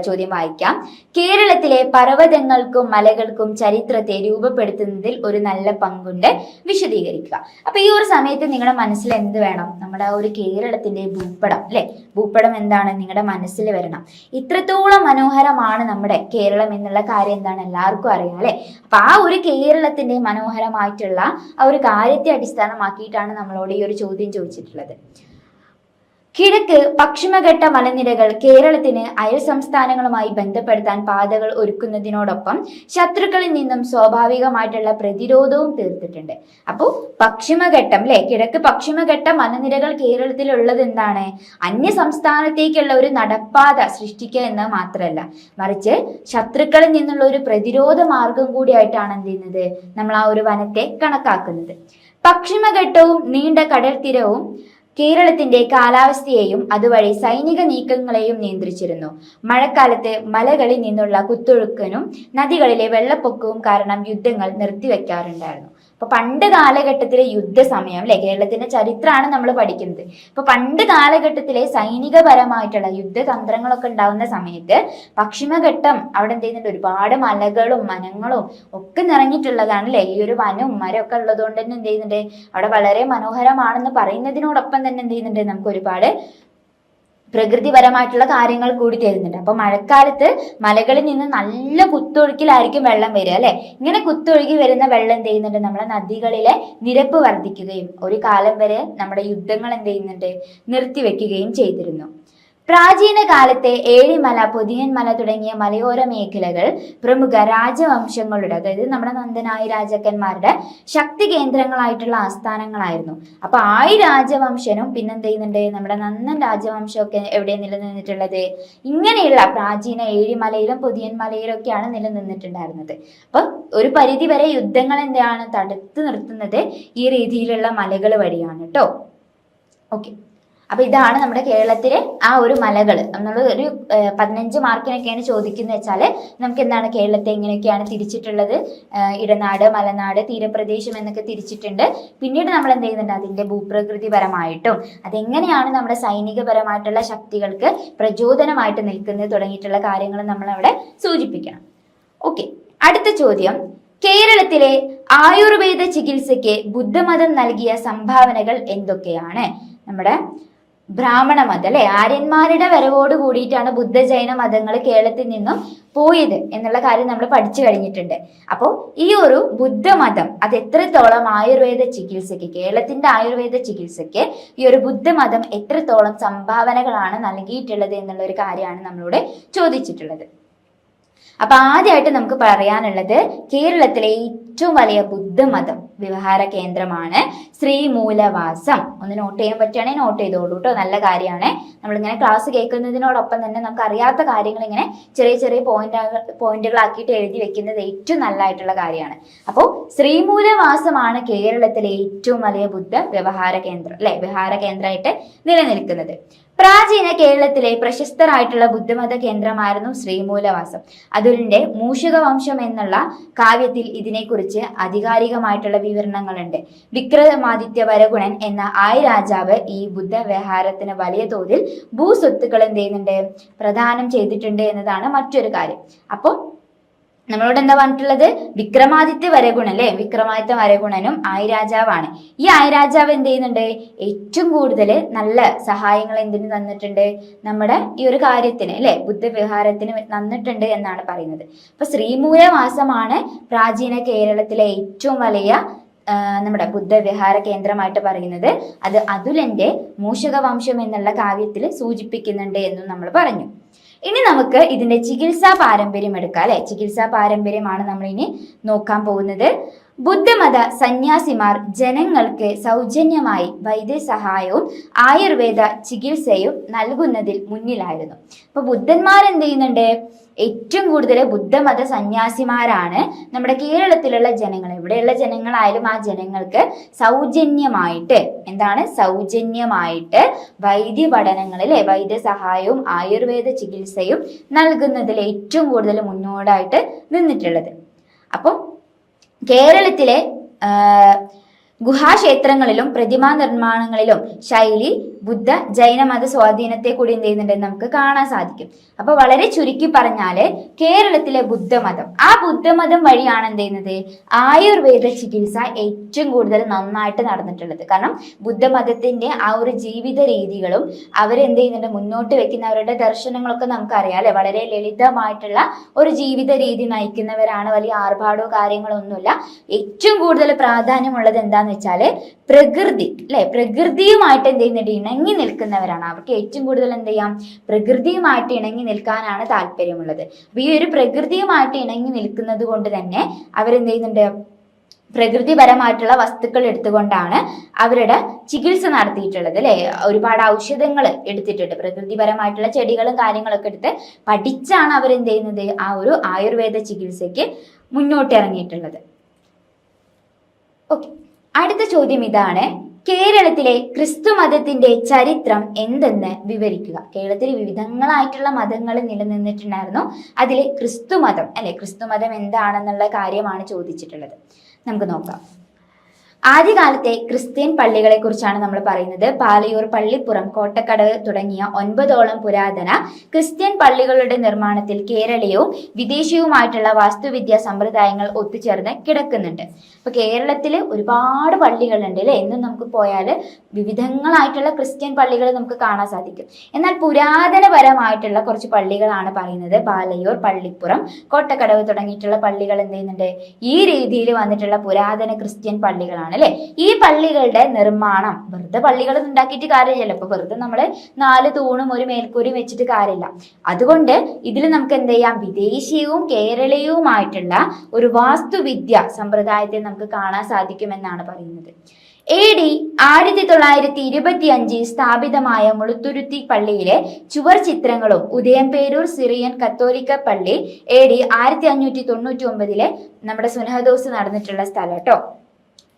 ചോദ്യം വായിക്കാം. കേരളത്തിലെ പർവ്വതങ്ങൾക്കും മലകൾക്കും ചരിത്രത്തെ രൂപപ്പെടുത്തുന്നതിൽ ഒരു നല്ല പങ്കുണ്ട്. വിശദീകരിക്കുക. അപ്പൊ ഈ ഒരു സമയത്ത് നിങ്ങളുടെ മനസ്സിൽ എന്ത് വേണം? നമ്മുടെ ഒരു കേരളത്തിന്റെ ഭൂപടം അല്ലെ. ഭൂപടം എന്താണ്? നിങ്ങളുടെ മനസ്സിൽ വരണം. ഇത്രത്തോളം മനോഹരമാണ് നമ്മുടെ കേരളം എന്നുള്ള കാര്യം എന്താണ്? എല്ലാവർക്കും അറിയാം അല്ലെ. അപ്പൊ ആ ഒരു കേരളത്തിന്റെ മനോഹരമായിട്ടുള്ള ആ ഒരു കാര്യത്തെ അടിസ്ഥാനമാക്കിയിട്ടാണ് നമ്മളോട് ഈ ഒരു ചോദ്യം ചോദിച്ചിട്ടുള്ളത്. കിഴക്ക് പശ്ചിമഘട്ട മലനിരകൾ കേരളത്തിന് അയൽ സംസ്ഥാനങ്ങളുമായി ബന്ധപ്പെടുത്താൻ പാതകൾ ഒരുക്കുന്നതിനോടൊപ്പം ശത്രുക്കളിൽ നിന്നും സ്വാഭാവികമായിട്ടുള്ള പ്രതിരോധവും തീർത്തിട്ടുണ്ട്. അപ്പോൾ പശ്ചിമഘട്ടം അല്ലെ, കിഴക്ക് പശ്ചിമഘട്ട മലനിരകൾ കേരളത്തിലുള്ളത് എന്താണ്? അന്യ സംസ്ഥാനത്തേക്കുള്ള ഒരു നടപ്പാത സൃഷ്ടിക്കുക എന്ന് മാത്രമല്ല, മറിച്ച് ശത്രുക്കളിൽ നിന്നുള്ള ഒരു പ്രതിരോധ മാർഗം കൂടിയായിട്ടാണ് എന്ത് ചെയ്യുന്നത്? നമ്മൾ ആ ഒരു വനത്തെ കണക്കാക്കുന്നത്. പശ്ചിമഘട്ടവും നീണ്ട കടൽ തീരവും കേരളത്തിന്റെ കാലാവസ്ഥയെയും അതുവഴി സൈനിക നീക്കങ്ങളെയും നിയന്ത്രിച്ചിരുന്നു. മഴക്കാലത്ത് മലകളിൽ നിന്നുള്ള കുത്തൊഴുക്കനും നദികളിലെ വെള്ളപ്പൊക്കവും കാരണം യുദ്ധങ്ങൾ നിർത്തിവെക്കാറുണ്ടായിരുന്നു. അപ്പൊ പണ്ട് കാലഘട്ടത്തിലെ യുദ്ധസമയം അല്ലെ, കേരളത്തിന്റെ ചരിത്രമാണ് നമ്മൾ പഠിക്കുന്നത്. അപ്പൊ പണ്ട് കാലഘട്ടത്തിലെ സൈനികപരമായിട്ടുള്ള യുദ്ധതന്ത്രങ്ങളൊക്കെ ഉണ്ടാവുന്ന സമയത്ത് പശ്ചിമഘട്ടം അവിടെ എന്ത് ചെയ്യുന്നുണ്ട്? ഒരുപാട് മലകളും വനങ്ങളും ഒക്കെ നിറഞ്ഞിട്ടുള്ളതാണ് അല്ലെ. ഈ ഒരു വനവും മരമൊക്കെ ഉള്ളത് കൊണ്ട് തന്നെ എന്ത് ചെയ്യുന്നുണ്ട്? അവിടെ വളരെ മനോഹരമാണെന്ന് പറയുന്നതിനോടൊപ്പം തന്നെ എന്ത് ചെയ്യുന്നുണ്ട്? നമുക്ക് ഒരുപാട് പ്രകൃതിപരമായിട്ടുള്ള കാര്യങ്ങൾ കൂടി തരുന്നുണ്ട്. അപ്പൊ മഴക്കാലത്ത് മലകളിൽ നിന്ന് നല്ല കുത്തൊഴുക്കിലായിരിക്കും വെള്ളം വരിക അല്ലെ. ഇങ്ങനെ കുത്തൊഴുകി വരുന്ന വെള്ളം എന്ത് ചെയ്യുന്നുണ്ട്? നമ്മുടെ നദികളിലെ നിരപ്പ് വർദ്ധിക്കുകയും ഒരു കാലം വരെ നമ്മുടെ യുദ്ധങ്ങൾ എന്ത് ചെയ്യുന്നുണ്ട്? നിർത്തിവെക്കുകയും ചെയ്തിരുന്നു. പ്രാചീന കാലത്തെ ഏഴിമല, പൊതിയൻമല തുടങ്ങിയ മലയോര മേഖലകൾ പ്രമുഖ രാജവംശങ്ങളുടെ, അതായത് നമ്മുടെ നന്ദനായി രാജാക്കന്മാരുടെ ശക്തി കേന്ദ്രങ്ങളായിട്ടുള്ള ആസ്ഥാനങ്ങളായിരുന്നു. അപ്പൊ ആയി രാജവംശനും പിന്നെന്ത് ചെയ്യുന്നുണ്ട്? നമ്മുടെ നന്ദൻ രാജവംശമൊക്കെ എവിടെ നിലനിന്നിട്ടുള്ളത്? ഇങ്ങനെയുള്ള പ്രാചീന ഏഴിമലയിലും പൊതിയൻമലയിലും ഒക്കെയാണ് നിലനിന്നിട്ടുണ്ടായിരുന്നത്. അപ്പൊ ഒരു പരിധി വരെ യുദ്ധങ്ങൾ എന്താണ് തടുത്തു നിർത്തുന്നത് ഈ രീതിയിലുള്ള മലകൾ വഴിയാണ് കേട്ടോ. ഓക്കെ. അപ്പൊ ഇതാണ് നമ്മുടെ കേരളത്തിലെ ആ ഒരു മലകൾ. നമ്മൾ ഒരു 15 മാർക്കിനൊക്കെയാണ് ചോദിക്കുന്നത് വെച്ചാല് നമുക്ക് എന്താണ് കേരളത്തെ എങ്ങനെയൊക്കെയാണ് തിരിച്ചിട്ടുള്ളത്, ഇടനാട്, മലനാട്, തീരപ്രദേശം എന്നൊക്കെ തിരിച്ചിട്ടുണ്ട്. പിന്നീട് നമ്മൾ എന്ത് ചെയ്യുന്നുണ്ട്, അതിന്റെ ഭൂപ്രകൃതിപരമായിട്ടും അതെങ്ങനെയാണ് നമ്മുടെ സൈനികപരമായിട്ടുള്ള ശക്തികൾക്ക് പ്രചോദനമായിട്ട് നിൽക്കുന്നത് തുടങ്ങിയിട്ടുള്ള കാര്യങ്ങൾ നമ്മൾ അവിടെ സൂചിപ്പിക്കണം. ഓക്കെ, അടുത്ത ചോദ്യം, കേരളത്തിലെ ആയുർവേദ ചികിത്സയ്ക്ക് ബുദ്ധമതം നൽകിയ സംഭാവനകൾ എന്തൊക്കെയാണ്? നമ്മുടെ ബ്രാഹ്മണ മതം അല്ലെ, ആര്യന്മാരുടെ വരവോട് കൂടിയിട്ടാണ് ബുദ്ധ ജൈന മതങ്ങൾ കേരളത്തിൽ നിന്നും പോയത് എന്നുള്ള കാര്യം നമ്മൾ പഠിച്ചു കഴിഞ്ഞിട്ടുണ്ട്. അപ്പോൾ ഈ ഒരു ബുദ്ധമതം അത് എത്രത്തോളം ആയുർവേദ ചികിത്സയ്ക്ക്, കേരളത്തിന്റെ ആയുർവേദ ചികിത്സയ്ക്ക് ഈ ഒരു ബുദ്ധമതം എത്രത്തോളം സംഭാവനകളാണ് നൽകിയിട്ടുള്ളത് എന്നുള്ള ഒരു കാര്യമാണ് നമ്മളോട് ചോദിച്ചിട്ടുള്ളത്. അപ്പൊ ആദ്യമായിട്ട് നമുക്ക് പറയാനുള്ളത്, കേരളത്തിലെ ഏറ്റവും വലിയ ബുദ്ധമതം വ്യവഹാര കേന്ദ്രമാണ് ശ്രീമൂലവാസം. ഒന്ന് നോട്ട് ചെയ്യാൻ പറ്റുകയാണെങ്കിൽ നോട്ട് ചെയ്തോളൂ കേട്ടോ, നല്ല കാര്യമാണ്. നമ്മളിങ്ങനെ ക്ലാസ് കേൾക്കുന്നതിനോടൊപ്പം തന്നെ നമുക്ക് അറിയാത്ത കാര്യങ്ങൾ ഇങ്ങനെ ചെറിയ ചെറിയ പോയിന്റുകളാക്കിയിട്ട് എഴുതി വെക്കുന്നത് ഏറ്റവും നല്ലതായിട്ടുള്ള കാര്യമാണ്. അപ്പോൾ ശ്രീമൂലവാസമാണ് കേരളത്തിലെ ഏറ്റവും വലിയ ബുദ്ധ വ്യവഹാര കേന്ദ്രം അല്ലെ, വിഹാര കേന്ദ്രമായിട്ട് നിലനിൽക്കുന്നത്. പ്രാചീന കേരളത്തിലെ പ്രശസ്തരായിട്ടുള്ള ബുദ്ധമത കേന്ദ്രമായിരുന്നു ശ്രീമൂലവാസം. അതുലിന്റെ മൂഷികവംശം എന്നുള്ള കാവ്യത്തിൽ ഇതിനെക്കുറിച്ച് ആധികാരികമായിട്ടുള്ള വിവരണങ്ങളുണ്ട്. വിക്രമാദിത്യ വരഗുണൻ എന്ന രാജാവ് ഈ ബുദ്ധ വിഹാരത്തിന് വലിയ തോതിൽ ഭൂസ്വത്തുക്കൾ എന്ത് ചെയ്യുന്നുണ്ട്, പ്രദാനം ചെയ്തിട്ടുണ്ട് എന്നതാണ് മറ്റൊരു കാര്യം. അപ്പോൾ നമ്മളോട് എന്താ പറഞ്ഞിട്ടുള്ളത്, വിക്രമാദിത്യ വരഗുണൻ അല്ലെ, വിക്രമാദിത്യ വരഗുണനും രാജാവാണ്. ഈ രാജാവ് എന്ത് ചെയ്യുന്നുണ്ട്, ഏറ്റവും കൂടുതൽ നല്ല സഹായങ്ങൾ എന്തിനു തന്നിട്ടുണ്ട്, നമ്മുടെ ഈ ഒരു കാര്യത്തിന് അല്ലെ, ബുദ്ധവിഹാരത്തിന് തന്നിട്ടുണ്ട് എന്നാണ് പറയുന്നത്. അപ്പൊ ശ്രീമൂലവാസമാണ് പ്രാചീന കേരളത്തിലെ ഏറ്റവും വലിയ നമ്മുടെ ബുദ്ധവിഹാര കേന്ദ്രമായിട്ട് പറയുന്നത്. അത് അതുലന്റെ മൂഷികവംശം എന്നുള്ള കാവ്യത്തിൽ സൂചിപ്പിക്കുന്നുണ്ട് എന്നും നമ്മൾ പറഞ്ഞു. ഇനി നമുക്ക് ഇതിന്റെ ചികിത്സാ പാരമ്പര്യം എടുക്കാം അല്ലെ, ചികിത്സാ പാരമ്പര്യമാണ് നമ്മൾ ഇനി നോക്കാൻ പോകുന്നത്. ബുദ്ധമത സന്യാസിമാർ ജനങ്ങൾക്ക് സൗജന്യമായി വൈദ്യസഹായവും ആയുർവേദ ചികിത്സയും നൽകുന്നതിൽ മുന്നിലായിരുന്നു. അപ്പൊ ബുദ്ധന്മാർ എന്ത് ചെയ്യുന്നുണ്ട്, ഏറ്റവും കൂടുതൽ ബുദ്ധമത സന്യാസിമാരാണ് നമ്മുടെ കേരളത്തിലുള്ള ജനങ്ങൾ, ഇവിടെയുള്ള ജനങ്ങളായാലും ആ ജനങ്ങൾക്ക് സൗജന്യമായിട്ട് സൗജന്യമായിട്ട് വൈദ്യ പഠനങ്ങളിലെ വൈദ്യസഹായവും ആയുർവേദ ചികിത്സയും നൽകുന്നതിൽ ഏറ്റവും കൂടുതൽ മുന്നോട്ടായിട്ട് നിന്നിട്ടുള്ളത്. അപ്പം കേരളത്തിലെ ഗുഹാക്ഷേത്രങ്ങളിലും പ്രതിമാ നിർമ്മാണങ്ങളിലും ശൈലി ബുദ്ധ ജൈനമത സ്വാധീനത്തെ കൂടി എന്ത് ചെയ്യുന്നുണ്ട് നമുക്ക് കാണാൻ സാധിക്കും. അപ്പൊ വളരെ ചുരുക്കി പറഞ്ഞാല് കേരളത്തിലെ ബുദ്ധമതം, ആ ബുദ്ധമതം വഴിയാണ് എന്ത് ചെയ്യുന്നത്, ആയുർവേദ ചികിത്സ ഏറ്റവും കൂടുതൽ നന്നായിട്ട് നടന്നിട്ടുള്ളത്. കാരണം ബുദ്ധമതത്തിന്റെ ആ ഒരു ജീവിത രീതികളും അവരെന്ത് ചെയ്യുന്നുണ്ട്, മുന്നോട്ട് വെക്കുന്ന അവരുടെ ദർശനങ്ങളൊക്കെ നമുക്കറിയാം അല്ലെ, വളരെ ലളിതമായിട്ടുള്ള ഒരു ജീവിത രീതി നയിക്കുന്നവരാണ്. വലിയ ആർഭാടോ കാര്യങ്ങളോ ഒന്നുമില്ല. ഏറ്റവും കൂടുതൽ പ്രാധാന്യമുള്ളത് എന്താന്ന് വെച്ചാല് പ്രകൃതി അല്ലെ, പ്രകൃതിയുമായിട്ട് എന്ത് ചെയ്യുന്നുണ്ട്, ഇണങ്ങി നിൽക്കുന്നവരാണ്. അവർക്ക് ഏറ്റവും കൂടുതൽ എന്ത് ചെയ്യാം, പ്രകൃതിയുമായിട്ട് ഇണങ്ങി നിൽക്കാനാണ് താല്പര്യമുള്ളത്. അപ്പൊ ഈ ഒരു പ്രകൃതിയുമായിട്ട് ഇണങ്ങി നിൽക്കുന്നത് കൊണ്ട് തന്നെ അവരെന്ത് ചെയ്യുന്നുണ്ട്, പ്രകൃതിപരമായിട്ടുള്ള വസ്തുക്കൾ എടുത്തുകൊണ്ടാണ് അവരുടെ ചികിത്സ നടത്തിയിട്ടുള്ളത് അല്ലെ. ഒരുപാട് ഔഷധങ്ങൾ എടുത്തിട്ടുണ്ട്, പ്രകൃതിപരമായിട്ടുള്ള ചെടികളും കാര്യങ്ങളൊക്കെ എടുത്ത് പഠിച്ചാണ് അവരെന്ത് ചെയ്യുന്നത്, ആ ഒരു ആയുർവേദ ചികിത്സയ്ക്ക് മുന്നോട്ട് ഇറങ്ങിയിട്ടുള്ളത്. ഓക്കെ, അടുത്ത ചോദ്യം ഇതാണ്, കേരളത്തിലെ ക്രിസ്തു മതത്തിന്റെ ചരിത്രം എന്തെന്ന് വിവരിക്കുക. കേരളത്തിൽ വിവിധങ്ങളായിട്ടുള്ള മതങ്ങൾ നിലനിന്നിട്ടുണ്ടായിരുന്നു. അതിൽ ക്രിസ്തു മതം അല്ലെ, ക്രിസ്തു മതം എന്താണെന്നുള്ള കാര്യമാണ് ചോദിച്ചിട്ടുള്ളത്. നമുക്ക് നോക്കാം. ആദ്യകാലത്തെ ക്രിസ്ത്യൻ പള്ളികളെ കുറിച്ചാണ് നമ്മൾ പറയുന്നത്. പാലയൂർ, പള്ളിപ്പുറം, കോട്ടക്കടവ് തുടങ്ങിയ 9ഓളം പുരാതന ക്രിസ്ത്യൻ പള്ളികളുടെ നിർമ്മാണത്തിൽ കേരളീയവും വിദേശീയവുമായിട്ടുള്ള വാസ്തുവിദ്യാ സമ്പ്രദായങ്ങൾ ഒത്തുചേർന്ന് കിടക്കുന്നുണ്ട്. അപ്പൊ കേരളത്തിൽ ഒരുപാട് പള്ളികളുണ്ട് അല്ലെ, എന്നും നമുക്ക് പോയാൽ വിവിധങ്ങളായിട്ടുള്ള ക്രിസ്ത്യൻ പള്ളികൾ നമുക്ക് കാണാൻ സാധിക്കും. എന്നാൽ പുരാതനപരമായിട്ടുള്ള കുറച്ച് പള്ളികളാണ് പറയുന്നത്. പാലയൂർ, പള്ളിപ്പുറം, കോട്ടക്കടവ് തുടങ്ങിയിട്ടുള്ള പള്ളികൾ എന്ത് ചെയ്യുന്നുണ്ട്, ഈ രീതിയിൽ വന്നിട്ടുള്ള പുരാതന ക്രിസ്ത്യൻ പള്ളികളാണ് അല്ലെ. ഈ പള്ളികളുടെ നിർമ്മാണം വെറുതെ പള്ളികൾ ഉണ്ടാക്കിയിട്ട് കാര്യമില്ലല്ലോ. ഇപ്പൊ വെറുതെ നമ്മള് 4 തൂണും ഒരു മേൽക്കൂരയും വെച്ചിട്ട് കാര്യമില്ല. അതുകൊണ്ട് ഇതിൽ നമുക്ക് എന്ത് ചെയ്യാം, വിദേശീയവും കേരളീയവുമായിട്ടുള്ള ഒരു വാസ്തുവിദ്യ സമ്പ്രദായത്തെ നമുക്ക് കാണാൻ സാധിക്കുമെന്നാണ് പറയുന്നത്. AD 1925 സ്ഥാപിതമായ മുളുത്തുരുത്തി പള്ളിയിലെ ചുവർ ചിത്രങ്ങളും ഉദയംപേരൂർ സിറിയൻ കത്തോലിക്ക പള്ളി AD 1599 നമ്മുടെ സുനഹദോസ് നടന്നിട്ടുള്ള സ്ഥലം കേട്ടോ.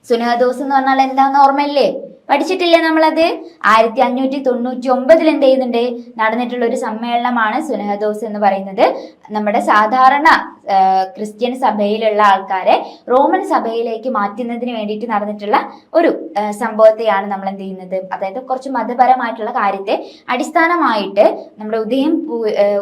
സുനഹദോസ് എന്ന് പറഞ്ഞാൽ എന്താന്ന് ഓർമ്മയില്ലേ, പഠിച്ചിട്ടില്ലേ നമ്മളത്? 1599 എന്ത് ചെയ്യുന്നുണ്ട് നടന്നിട്ടുള്ള ഒരു സമ്മേളനമാണ് സുനഹദോസ് എന്ന് പറയുന്നത്. നമ്മുടെ സാധാരണ ക്രിസ്ത്യൻ സഭയിലുള്ള ആൾക്കാരെ റോമൻ സഭയിലേക്ക് മാറ്റുന്നതിന് വേണ്ടിയിട്ട് നടന്നിട്ടുള്ള ഒരു സംഭവത്തെയാണ് നമ്മൾ എന്ത് ചെയ്യുന്നത്, അതായത് കുറച്ച് മതപരമായിട്ടുള്ള കാര്യത്തെ അടിസ്ഥാനമായിട്ട് നമ്മുടെ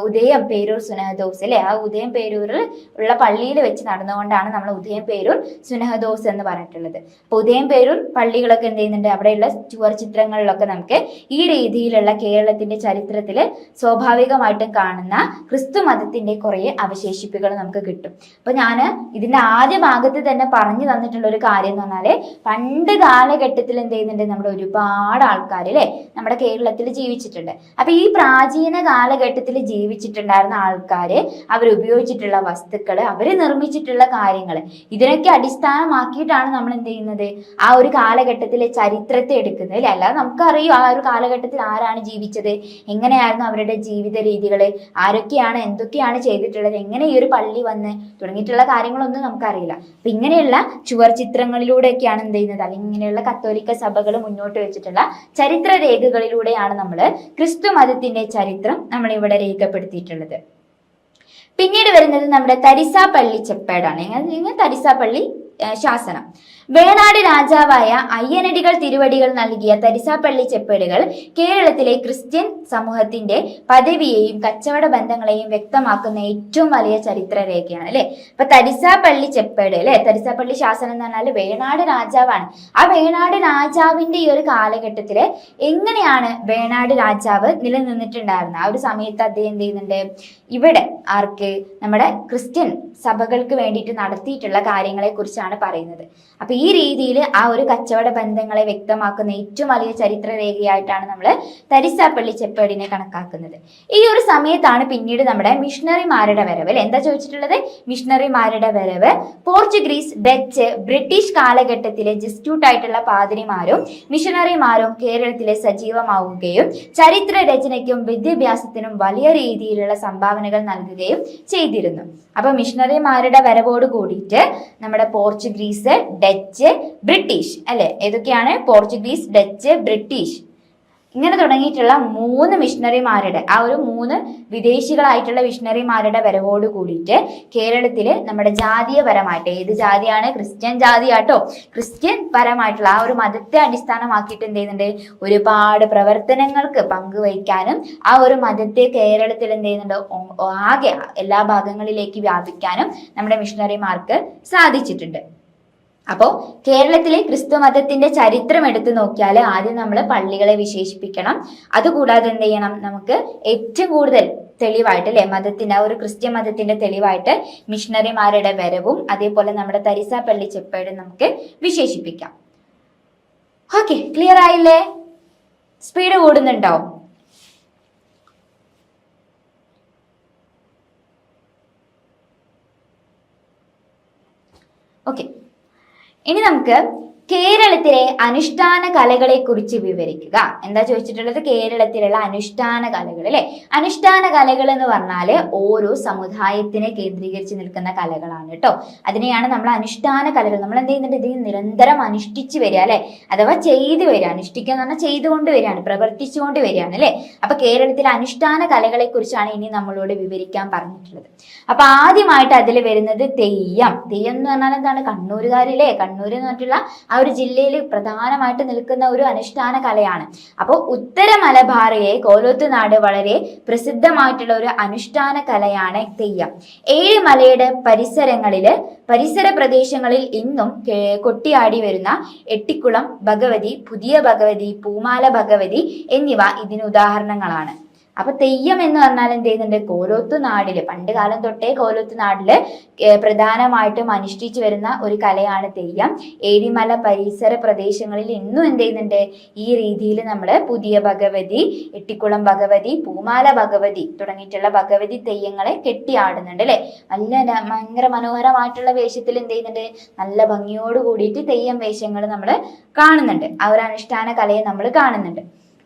ഉദയം പേരൂർ സുനഹദോസ് അല്ലെ, ആ ഉദയം പേരൂരിൽ ഉള്ള പള്ളിയിൽ വെച്ച് നടന്നുകൊണ്ടാണ് നമ്മൾ ഉദയം പേരൂർ സുനഹദോസ് എന്ന് പറഞ്ഞിട്ടുള്ളത്. അപ്പൊ ഉദയം പേരൂർ പള്ളികളൊക്കെ എന്ത് ചെയ്യുന്നുണ്ട്, അവിടെയുള്ള ചുവർ ചിത്രങ്ങളിലൊക്കെ നമുക്ക് ഈ രീതിയിലുള്ള കേരളത്തിന്റെ ചരിത്രത്തിൽ സ്വാഭാവികമായിട്ടും കാണുന്ന ക്രിസ്തു മതത്തിന്റെ കുറെ അവശേഷിപ്പുകൾ നമുക്ക് കിട്ടും. അപ്പൊ ഞാൻ ഇതിന്റെ ആദ്യ ഭാഗത്ത് തന്നെ പറഞ്ഞു തന്നിട്ടുള്ള ഒരു കാര്യം എന്ന് പറഞ്ഞാല് പണ്ട് കാലഘട്ടത്തിൽ എന്ത് ചെയ്യുന്നുണ്ട്, നമ്മുടെ ഒരുപാട് ആൾക്കാർ അല്ലെ നമ്മുടെ കേരളത്തിൽ ജീവിച്ചിട്ടുണ്ട്. അപ്പൊ ഈ പ്രാചീന കാലഘട്ടത്തിൽ ജീവിച്ചിട്ടുണ്ടായിരുന്ന ആൾക്കാര് അവരുപയോഗിച്ചിട്ടുള്ള വസ്തുക്കള്, അവര് നിർമ്മിച്ചിട്ടുള്ള കാര്യങ്ങൾ, ഇതിനൊക്കെ അടിസ്ഥാനമാക്കിയിട്ടാണ് നമ്മൾ എന്ത് ചെയ്യുന്നത്, ആ ഒരു കാലഘട്ടത്തിലെ ചരിത്രത്തെ എടുക്കുന്നത് അല്ലെ. അല്ലാതെ നമുക്കറിയും ആ ഒരു കാലഘട്ടത്തിൽ ആരാണ് ജീവിച്ചത്, എങ്ങനെയായിരുന്നു അവരുടെ ജീവിത രീതികള്, ആരൊക്കെയാണ് എന്തൊക്കെയാണ് ചെയ്തിട്ടുള്ളത്, എങ്ങനെ ഈ ഒരു പള്ളി വന്ന് തുടങ്ങിയിട്ടുള്ള കാര്യങ്ങളൊന്നും നമുക്കറിയില്ല. അപ്പൊ ഇങ്ങനെയുള്ള ചുവർ ചിത്രങ്ങളിലൂടെയൊക്കെയാണ് എന്ത് ചെയ്യുന്നത്, അല്ലെങ്കിൽ ഇങ്ങനെയുള്ള കത്തോലിക്ക സഭകൾ മുന്നോട്ട് വെച്ചിട്ടുള്ള ചരിത്ര രേഖകളിലൂടെയാണ് നമ്മൾ ക്രിസ്തു മതത്തിന്റെ ചരിത്രം നമ്മൾ ഇവിടെ രേഖപ്പെടുത്തിയിട്ടുള്ളത്. പിന്നീട് വരുന്നത് നമ്മുടെ തരിസാപ്പള്ളി ചെപ്പേടാണ്. തരിസാപ്പള്ളി ശാസനം. വേണാട് രാജാവായ അയ്യനടികൾ തിരുവടികൾ നൽകിയ തരിസാപ്പള്ളി ചെപ്പേടുകൾ കേരളത്തിലെ ക്രിസ്ത്യൻ സമൂഹത്തിന്റെ പദവിയെയും കച്ചവട ബന്ധങ്ങളെയും വ്യക്തമാക്കുന്ന ഏറ്റവും വലിയ ചരിത്ര രേഖയാണ് അല്ലെ. അപ്പൊ തരിസാപ്പള്ളി ചെപ്പേട് അല്ലെ, തരിസാപ്പള്ളി ശാസനം എന്ന് പറഞ്ഞാൽ വേണാട് രാജാവാണ്. ആ വേണാട് രാജാവിന്റെ ഈ ഒരു കാലഘട്ടത്തില് എങ്ങനെയാണ് വേണാട് രാജാവ് നിലനിന്നിട്ടുണ്ടായിരുന്നത്, ആ ഒരു സമയത്ത് അദ്ദേഹം എന്ത് ചെയ്യുന്നുണ്ട്, ഇവിടെ ആർക്ക്, നമ്മുടെ ക്രിസ്ത്യൻ സഭകൾക്ക് വേണ്ടിയിട്ട് നടത്തിയിട്ടുള്ള കാര്യങ്ങളെ കുറിച്ചാണ് പറയുന്നത്. അപ്പൊ ഈ രീതിയിൽ ആ ഒരു കച്ചവട ബന്ധങ്ങളെ വ്യക്തമാക്കുന്ന ഏറ്റവും വലിയ ചരിത്ര രേഖയായിട്ടാണ് നമ്മൾ തരിസാപ്പള്ളി ചെപ്പേടിനെ കണക്കാക്കുന്നത്. ഈ ഒരു സമയത്താണ് പിന്നീട് നമ്മുടെ മിഷണറിമാരുടെ വരവ് അല്ലെ. എന്താ ചോദിച്ചിട്ടുള്ളത്, മിഷണറിമാരുടെ വരവ്. പോർച്ചുഗീസ്, ഡച്ച്, ബ്രിട്ടീഷ് കാലഘട്ടത്തിലെ ജസ്റ്യൂട്ട് ആയിട്ടുള്ള പാതിരിമാരും മിഷണറിമാരും കേരളത്തിലെ സജീവമാവുകയും ചരിത്ര രചനയ്ക്കും വിദ്യാഭ്യാസത്തിനും വലിയ രീതിയിലുള്ള സംഭാവനകൾ നൽകുകയും ചെയ്തിരുന്നു. അപ്പൊ മിഷണറിമാരുടെ വരവോട് കൂടിയിട്ട് നമ്മുടെ പോർച്ചുഗീസ്, ഡച്ച്, ബ്രിട്ടീഷ് അല്ലെ, ഏതൊക്കെയാണ്, പോർച്ചുഗീസ്, ഡച്ച്, ബ്രിട്ടീഷ് ഇങ്ങനെ തുടങ്ങിയിട്ടുള്ള 3 മിഷണറിമാരുടെ, ആ ഒരു 3 വിദേശികളായിട്ടുള്ള മിഷണറിമാരുടെ വരവോട് കൂടിയിട്ട് കേരളത്തില് നമ്മുടെ ജാതീയപരമായിട്ട്, ഏത് ജാതിയാണ്, ക്രിസ്ത്യൻ ജാതിയാട്ടോ, ക്രിസ്ത്യൻ പരമായിട്ടുള്ള ആ ഒരു മതത്തെ അടിസ്ഥാനമാക്കിയിട്ട് എന്ത് ചെയ്യുന്നുണ്ട്, ഒരുപാട് പ്രവർത്തനങ്ങൾക്ക് പങ്കുവയ്ക്കാനും ആ ഒരു മതത്തെ കേരളത്തിൽ എന്ത് ചെയ്യുന്നുണ്ട്, ആകെ എല്ലാ ഭാഗങ്ങളിലേക്ക് വ്യാപിക്കാനും നമ്മുടെ മിഷണറിമാർക്ക് സാധിച്ചിട്ടുണ്ട്. അപ്പോൾ കേരളത്തിലെ ക്രിസ്തു മതത്തിന്റെ ചരിത്രം എടുത്തു നോക്കിയാൽ ആദ്യം നമ്മൾ പള്ളികളെ വിശേഷിപ്പിക്കണം. അതുകൂടാതെ എന്ത് ചെയ്യണം, നമുക്ക് ഏറ്റവും കൂടുതൽ തെളിവായിട്ട് അല്ലെ മതത്തിന്റെ, ഒരു ക്രിസ്ത്യൻ മതത്തിന്റെ തെളിവായിട്ട് മിഷണറിമാരുടെ വരവും അതേപോലെ നമ്മുടെ തരിസാപ്പള്ളി ചെപ്പേടും നമുക്ക് വിശേഷിപ്പിക്കാം. ഓക്കെ, ക്ലിയർ ആയില്ലേ? സ്പീഡ് കൂടുന്നുണ്ടോ? ഓക്കെ, ഇനി നമുക്ക് കേരളത്തിലെ അനുഷ്ഠാന കലകളെ കുറിച്ച് വിവരിക്കുക. എന്താ ചോദിച്ചിട്ടുള്ളത്, കേരളത്തിലുള്ള അനുഷ്ഠാന കലകൾ അല്ലെ. അനുഷ്ഠാന കലകൾ എന്ന് പറഞ്ഞാല് ഓരോ സമുദായത്തിനെ കേന്ദ്രീകരിച്ച് നിൽക്കുന്ന കലകളാണ് കേട്ടോ. അതിനെയാണ് നമ്മൾ അനുഷ്ഠാന കലകൾ. നമ്മൾ എന്ത് ചെയ്യുന്നുണ്ട്, ഇത് നിരന്തരം അനുഷ്ഠിച്ചു വരിക അല്ലെ, അഥവാ ചെയ്തു വരിക. അനുഷ്ഠിക്കുക എന്ന് പറഞ്ഞാൽ ചെയ്തുകൊണ്ട് വരികയാണ്, പ്രവർത്തിച്ചുകൊണ്ട് വരികയാണ് അല്ലെ. അപ്പൊ കേരളത്തിലെ അനുഷ്ഠാന കലകളെ കുറിച്ചാണ് ഇനി നമ്മളോട് വിവരിക്കാൻ പറഞ്ഞിട്ടുള്ളത്. അപ്പൊ ആദ്യമായിട്ട് അതിൽ വരുന്നത് തെയ്യം. തെയ്യം എന്ന് പറഞ്ഞാൽ എന്താണ്, കണ്ണൂരുകാരില്ലേ, കണ്ണൂർ എന്ന് പറഞ്ഞിട്ടുള്ള ആ ഒരു ജില്ലയിൽ പ്രധാനമായിട്ട് നിൽക്കുന്ന ഒരു അനുഷ്ഠാന കലയാണ്. അപ്പോൾ ഉത്തര മലബാറിലെ കോലോത്തുനാട് വളരെ പ്രസിദ്ധമായിട്ടുള്ള ഒരു അനുഷ്ഠാന കലയാണ് തെയ്യം. ഏഴുമലയുടെ പരിസര പ്രദേശങ്ങളിൽ ഇന്നും കൊട്ടിയാടി വരുന്ന എട്ടിക്കുളം ഭഗവതി, പുതിയ ഭഗവതി, പൂമാല ഭഗവതി എന്നിവ ഇതിന് ഉദാഹരണങ്ങളാണ്. അപ്പൊ തെയ്യം എന്ന് പറഞ്ഞാൽ എന്ത് ചെയ്യുന്നുണ്ട്, കോലോത്തുനാടില് പണ്ട് കാലം തൊട്ടേ കോലോത്തുനാടില് പ്രധാനമായിട്ടും അനുഷ്ഠിച്ചു വരുന്ന ഒരു കലയാണ് തെയ്യം. ഏഴിമല പരിസര പ്രദേശങ്ങളിൽ ഇന്നും എന്ത് ചെയ്യുന്നുണ്ട്, ഈ രീതിയിൽ നമ്മൾ പുതിയ ഭഗവതി, എട്ടിക്കുളം ഭഗവതി, പൂമാല ഭഗവതി തുടങ്ങിയിട്ടുള്ള ഭഗവതി തെയ്യങ്ങളെ കെട്ടിയാടുന്നുണ്ട് അല്ലെ. ഭയങ്കര മനോഹരമായിട്ടുള്ള വേഷത്തിൽ എന്ത് ചെയ്യുന്നുണ്ട്, നല്ല ഭംഗിയോട് കൂടിയിട്ട് തെയ്യം വേഷങ്ങൾ നമ്മൾ കാണുന്നുണ്ട്. ആ ഒരു അനുഷ്ഠാന കലയെ നമ്മൾ കാണുന്നുണ്ട്.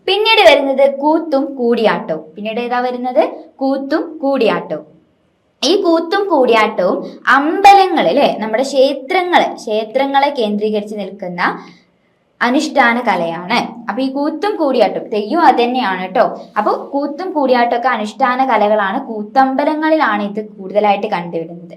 പിന്നീട് വരുന്നത് കൂത്തും കൂടിയാട്ടവും. പിന്നീട് ഏതാ വരുന്നത്, കൂത്തും കൂടിയാട്ടവും. ഈ കൂത്തും കൂടിയാട്ടവും അമ്പലങ്ങൾ അല്ലെ, നമ്മുടെ ക്ഷേത്രങ്ങളെ കേന്ദ്രീകരിച്ച് നിൽക്കുന്ന അനുഷ്ഠാന കലയാണ്. അപ്പൊ ഈ കൂത്തും കൂടിയാട്ടം, തെയ്യം അത് തന്നെയാണ് കേട്ടോ. അപ്പൊ കൂത്തും കൂടിയാട്ടമൊക്കെ അനുഷ്ഠാന കലകളാണ്. കൂത്തമ്പലങ്ങളിലാണ് ഇത് കൂടുതലായിട്ട് കണ്ടുവരുന്നത്.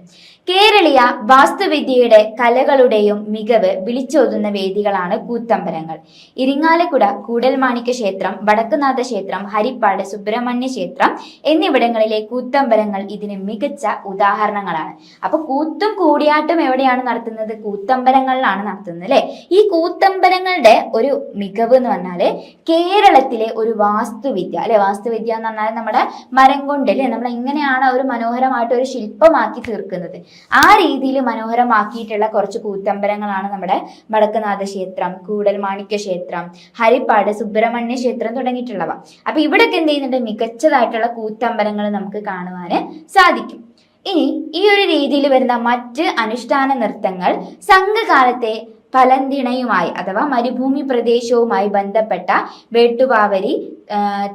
കേരളീയ വാസ്തുവിദ്യയുടെ കലകളുടെയും മികവ് വിളിച്ചോതുന്ന വേദികളാണ് കൂത്തമ്പലങ്ങൾ. ഇരിങ്ങാലക്കുട കൂടൽമാണിക്യ ക്ഷേത്രം, വടക്കുനാഥ ക്ഷേത്രം, ഹരിപ്പാട് സുബ്രഹ്മണ്യ ക്ഷേത്രം എന്നിവിടങ്ങളിലെ കൂത്തമ്പലങ്ങൾ ഇതിന് മികച്ച ഉദാഹരണങ്ങളാണ്. അപ്പൊ കൂത്തും കൂടിയാട്ടം എവിടെയാണ് നടത്തുന്നത്? കൂത്തമ്പലങ്ങളിലാണ് നടത്തുന്നത് അല്ലെ. ഈ കൂത്തമ്പലങ്ങളുടെ ഒരു മികവ് എന്ന് പറഞ്ഞാല് കേരളത്തിലെ ഒരു വാസ്തുവിദ്യ അല്ലെ. വാസ്തുവിദ്യ എന്ന് പറഞ്ഞാൽ നമ്മുടെ മരം കൊണ്ട് അല്ലെ നമ്മൾ എങ്ങനെയാണ് ഒരു മനോഹരമായിട്ട് ഒരു ശില്പമാക്കി തീർക്കുന്നത്, ആ രീതിയിൽ മനോഹരമാക്കിയിട്ടുള്ള കുറച്ച് കൂത്തമ്പലങ്ങളാണ് നമ്മുടെ വടക്കുനാഥ ക്ഷേത്രം, കൂടൽമാണിക്യ ക്ഷേത്രം, ഹരിപ്പാട് സുബ്രഹ്മണ്യ ക്ഷേത്രം തുടങ്ങിയിട്ടുള്ളവ. അപ്പൊ ഇവിടൊക്കെ എന്ത് ചെയ്യുന്നുണ്ട്? മികച്ചതായിട്ടുള്ള കൂത്തമ്പലങ്ങൾ നമുക്ക് കാണുവാന് സാധിക്കും. ഇനി ഈ ഒരു രീതിയിൽ വരുന്ന മറ്റ് അനുഷ്ഠാന നൃത്തങ്ങൾ സംഘകാലത്തെ പലന്തിണയുമായി അഥവാ മരുഭൂമി പ്രദേശവുമായി ബന്ധപ്പെട്ട വേട്ടുപാവരി,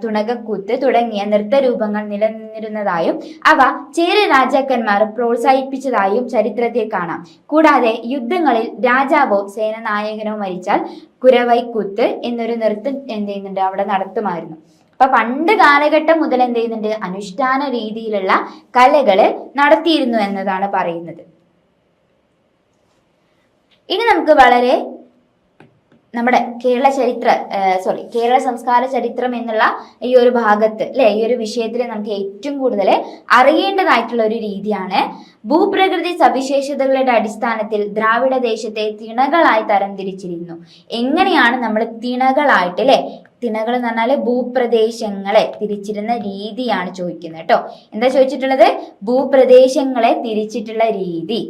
തുണകക്കൂത്ത് തുടങ്ങിയ നൃത്തരൂപങ്ങൾ നിലനിന്നിരുന്നതായും അവ ചേര രാജാക്കന്മാർ പ്രോത്സാഹിപ്പിച്ചതായും ചരിത്രത്തിൽ കാണാം. കൂടാതെ യുദ്ധങ്ങളിൽ രാജാവോ സേനാനായകനോ മരിച്ചാൽ കുരവൈക്കൂത്ത് എന്നൊരു നൃത്തം എന്ത് ചെയ്യുന്നുണ്ട്? അവിടെ നടത്തുമായിരുന്നു. അപ്പൊ പണ്ട് കാലഘട്ടം മുതൽ എന്ത് ചെയ്യുന്നുണ്ട്? അനുഷ്ഠാന രീതിയിലുള്ള കലകള് നടത്തിയിരുന്നു എന്നതാണ് പറയുന്നത്. ഇനി നമുക്ക് വളരെ നമ്മുടെ കേരള സംസ്കാര ചരിത്രം എന്നുള്ള ഈ ഒരു ഭാഗത്ത് അല്ലെ, ഈ ഒരു വിഷയത്തിൽ നമുക്ക് ഏറ്റവും കൂടുതൽ അറിയേണ്ടതായിട്ടുള്ള ഒരു രീതിയാണ് ഭൂപ്രകൃതി സവിശേഷതകളുടെ അടിസ്ഥാനത്തിൽ ദ്രാവിഡ ദേശത്തെ തിണകളായി തരംതിരിച്ചിരുന്നു. എങ്ങനെയാണ് നമ്മൾ തിണകളായിട്ട് അല്ലെ, തിണകൾ എന്ന് പറഞ്ഞാല് ഭൂപ്രദേശങ്ങളെ തിരിച്ചിരുന്ന രീതിയാണ് ചോദിക്കുന്നത് കേട്ടോ. എന്താ ചോദിച്ചിട്ടുള്ളത്? ഭൂപ്രദേശങ്ങളെ തിരിച്ചിട്ടുള്ള രീതി.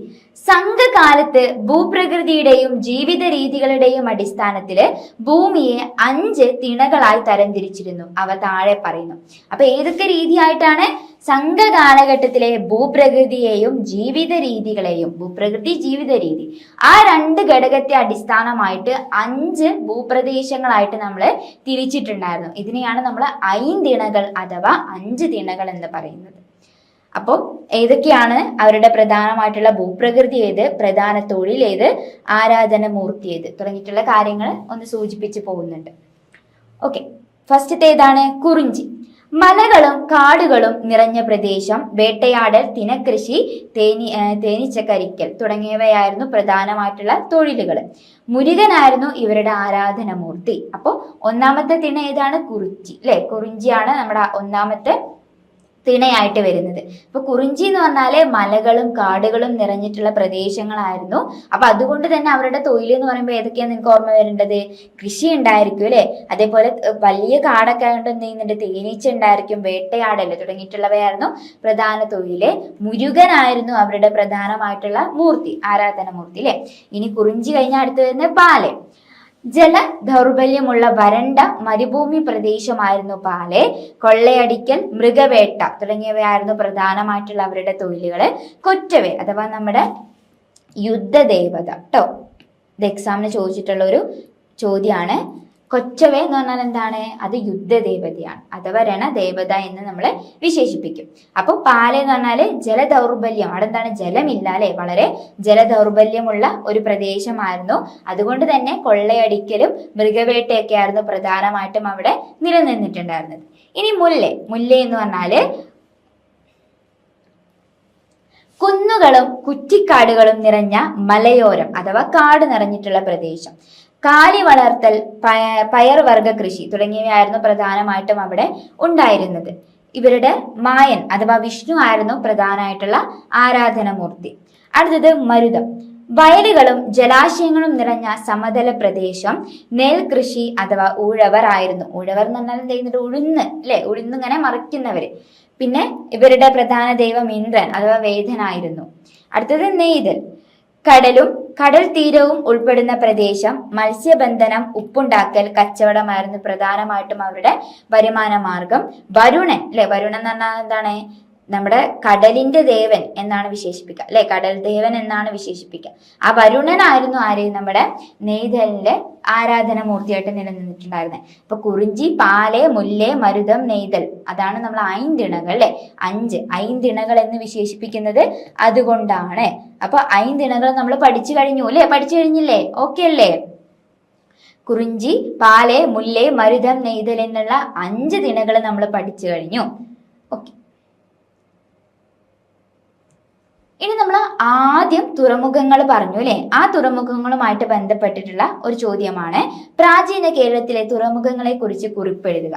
സംഘകാലത്ത് ഭൂപ്രകൃതിയുടെയും ജീവിത രീതികളുടെയും അടിസ്ഥാനത്തില് ഭൂമിയെ 5 തിണകളായി തരംതിരിച്ചിരുന്നു. അവ താഴെ പറയുന്നു. അപ്പൊ ഏതൊക്കെ രീതിയായിട്ടാണ്? സംഘകാലഘട്ടത്തിലെ ഭൂപ്രകൃതിയെയും ജീവിത രീതികളെയും, ഭൂപ്രകൃതി ജീവിത രീതി, ആ 2 ഘടകത്തെ അടിസ്ഥാനമായിട്ട് 5 ഭൂപ്രദേശങ്ങളായിട്ട് നമ്മൾ തിരിച്ചിട്ടുണ്ടായിരുന്നു. ഇതിനെയാണ് നമ്മൾ ഐന്തിണകൾ അഥവാ 5 തിണകൾ എന്ന് പറയുന്നത്. അപ്പോൾ ഏതൊക്കെയാണ് അവരുടെ പ്രധാനമായിട്ടുള്ള ഭൂപ്രകൃതി ഏത്, പ്രധാന തൊഴിൽ ഏത്, ആരാധനമൂർത്തി ഏത് തുടങ്ങിയിട്ടുള്ള കാര്യങ്ങൾ ഒന്ന് സൂചിപ്പിച്ച് പോകുന്നുണ്ട്. ഓക്കെ, ഫസ്റ്റത്തെ ഏതാണ്? കുറിഞ്ചി. മലകളും കാടുകളും നിറഞ്ഞ പ്രദേശം, വേട്ടയാടൽ, തിനക്കൃഷി, തേനീച്ചക്കരിക്കൽ തുടങ്ങിയവയായിരുന്നു പ്രധാനമായിട്ടുള്ള തൊഴിലുകൾ. മുരുകനായിരുന്നു ഇവരുടെ ആരാധനമൂർത്തി. അപ്പോൾ ഒന്നാമത്തെ തിണ ഏതാണ്? കുറിച്ചി അല്ലെ. കുറിഞ്ചിയാണ് നമ്മുടെ ഒന്നാമത്തെ തിണയായിട്ട് വരുന്നത്. അപ്പൊ കുറിഞ്ചി എന്ന് പറഞ്ഞാല് മലകളും കാടുകളും നിറഞ്ഞിട്ടുള്ള പ്രദേശങ്ങളായിരുന്നു. അപ്പൊ അതുകൊണ്ട് തന്നെ അവരുടെ തൊഴിൽ എന്ന് പറയുമ്പോൾ ഏതൊക്കെയാണ് നിങ്ങൾക്ക് ഓർമ്മ വരേണ്ടത്? കൃഷി ഉണ്ടായിരിക്കും അല്ലെ. അതേപോലെ വലിയ കാടൊക്കെ ആയിട്ട് എന്ത് ചെയ്യുന്നുണ്ട്? തേനീച്ച ഉണ്ടായിരിക്കും, വേട്ടയാടൽ തുടങ്ങിയിട്ടുള്ളവയായിരുന്നു പ്രധാന തൊഴില്. മുരുകനായിരുന്നു അവരുടെ പ്രധാനമായിട്ടുള്ള മൂർത്തി, ആരാധന മൂർത്തി അല്ലെ. ഇനി കുറിഞ്ചി കഴിഞ്ഞ അടുത്ത് വരുന്ന പാലെ. ജല ദൗർബല്യമുള്ള വരണ്ട മരുഭൂമി പ്രദേശമായിരുന്നു പാലെ. കൊള്ളയടിക്കൽ, മൃഗവേട്ട തുടങ്ങിയവയായിരുന്നു പ്രധാനമായിട്ടുള്ള അവരുടെ തൊഴിലുകള്. കൊറ്റവെ അഥവാ നമ്മുടെ യുദ്ധദേവത കേട്ടോ. ഇത് എക്സാമിന് ചോദിച്ചിട്ടുള്ള ഒരു ചോദ്യമാണ്. കൊച്ചവെ എന്ന് പറഞ്ഞാൽ എന്താണ്? അത് യുദ്ധദേവതയാണ് അഥവാ രണദേവത എന്ന് നമ്മൾ വിശേഷിപ്പിക്കും. അപ്പൊ പാല എന്ന് പറഞ്ഞാല് ജലദൗർബല്യം, അവിടെ എന്താണ്? ജലമില്ല അല്ലെ. വളരെ ജലദൗർബല്യമുള്ള ഒരു പ്രദേശമായിരുന്നു. അതുകൊണ്ട് തന്നെ കൊള്ളയടിക്കലും മൃഗവേട്ടയൊക്കെ ആയിരുന്നു പ്രധാനമായിട്ടും അവിടെ നിലനിന്നിട്ടുണ്ടായിരുന്നത്. ഇനി മുല്ല എന്ന് പറഞ്ഞാല് കുന്നുകളും കുറ്റിക്കാടുകളും നിറഞ്ഞ മലയോരം അഥവാ കാട് നിറഞ്ഞിട്ടുള്ള പ്രദേശം. കാലി വളർത്തൽ, പയർവർഗ കൃഷി തുടങ്ങിയവയായിരുന്നു പ്രധാനമായിട്ടും അവിടെ ഉണ്ടായിരുന്നത്. ഇവരുടെ മായൻ അഥവാ വിഷ്ണു ആയിരുന്നു പ്രധാനമായിട്ടുള്ള ആരാധനമൂർത്തി. അടുത്തത് മരുതം. വയലുകളും ജലാശയങ്ങളും നിറഞ്ഞ സമതല പ്രദേശം. നെൽകൃഷി അഥവാ ഉഴവർ ആയിരുന്നു. ഉഴവർ എന്ന് പറഞ്ഞാൽ എന്ത് ചെയ്യുന്നത്? ഉഴുന്ന് അല്ലെ, ഉഴുന്നിങ്ങനെ മറിക്കുന്നവര്. പിന്നെ ഇവരുടെ പ്രധാന ദൈവം ഇന്ദ്രൻ അഥവാ വേദനായിരുന്നു. അടുത്തത് നെയ്തൽ. കടലും കടൽ തീരവും ഉൾപ്പെടുന്ന പ്രദേശം. മത്സ്യബന്ധനം, ഉപ്പുണ്ടാക്കൽ, കച്ചവടമായിരുന്നു പ്രധാനമായിട്ടും അവരുടെ വരുമാന മാർഗം. വരുണൻ അല്ലെ. വരുണൻ എന്ന് പറഞ്ഞാൽ എന്താണ്? നമ്മുടെ കടലിന്റെ ദേവൻ എന്നാണ് വിശേഷിപ്പിക്കുക അല്ലെ. കടൽ ദേവൻ എന്നാണ് വിശേഷിപ്പിക്കുക. ആ വരുണനായിരുന്നു ആര്? നമ്മുടെ നെയ്തലിന്റെ ആരാധനമൂർത്തിയായിട്ട് നിലനിന്നിട്ടുണ്ടായിരുന്നത്. അപ്പൊ കുറിഞ്ചി, പാലെ, മുല്ലേ, മരുതം, നെയ്തൽ, അതാണ് നമ്മൾ ഐന്തിണകൾ അല്ലെ. 5 ഐന്തിണകൾ എന്ന് വിശേഷിപ്പിക്കുന്നത് അതുകൊണ്ടാണ്. അപ്പൊ ഐന്തിണകൾ നമ്മൾ പഠിച്ചു കഴിഞ്ഞു അല്ലെ. പഠിച്ചു കഴിഞ്ഞില്ലേ? ഓക്കെ അല്ലേ? കുറിഞ്ചി, പാല്, മുല്ല്, മരുതം, നെയ്തൽ എന്നുള്ള 5 തിണകൾ നമ്മൾ പഠിച്ചു കഴിഞ്ഞു. ഓക്കെ, ഇനി നമ്മൾ ആദ്യം തുറമുഖങ്ങൾ പറഞ്ഞു അല്ലെ. ആ തുറമുഖങ്ങളുമായിട്ട് ബന്ധപ്പെട്ടിട്ടുള്ള ഒരു ചോദ്യമാണ് പ്രാചീന കേരളത്തിലെ തുറമുഖങ്ങളെ കുറിച്ച് കുറിപ്പെഴുതുക.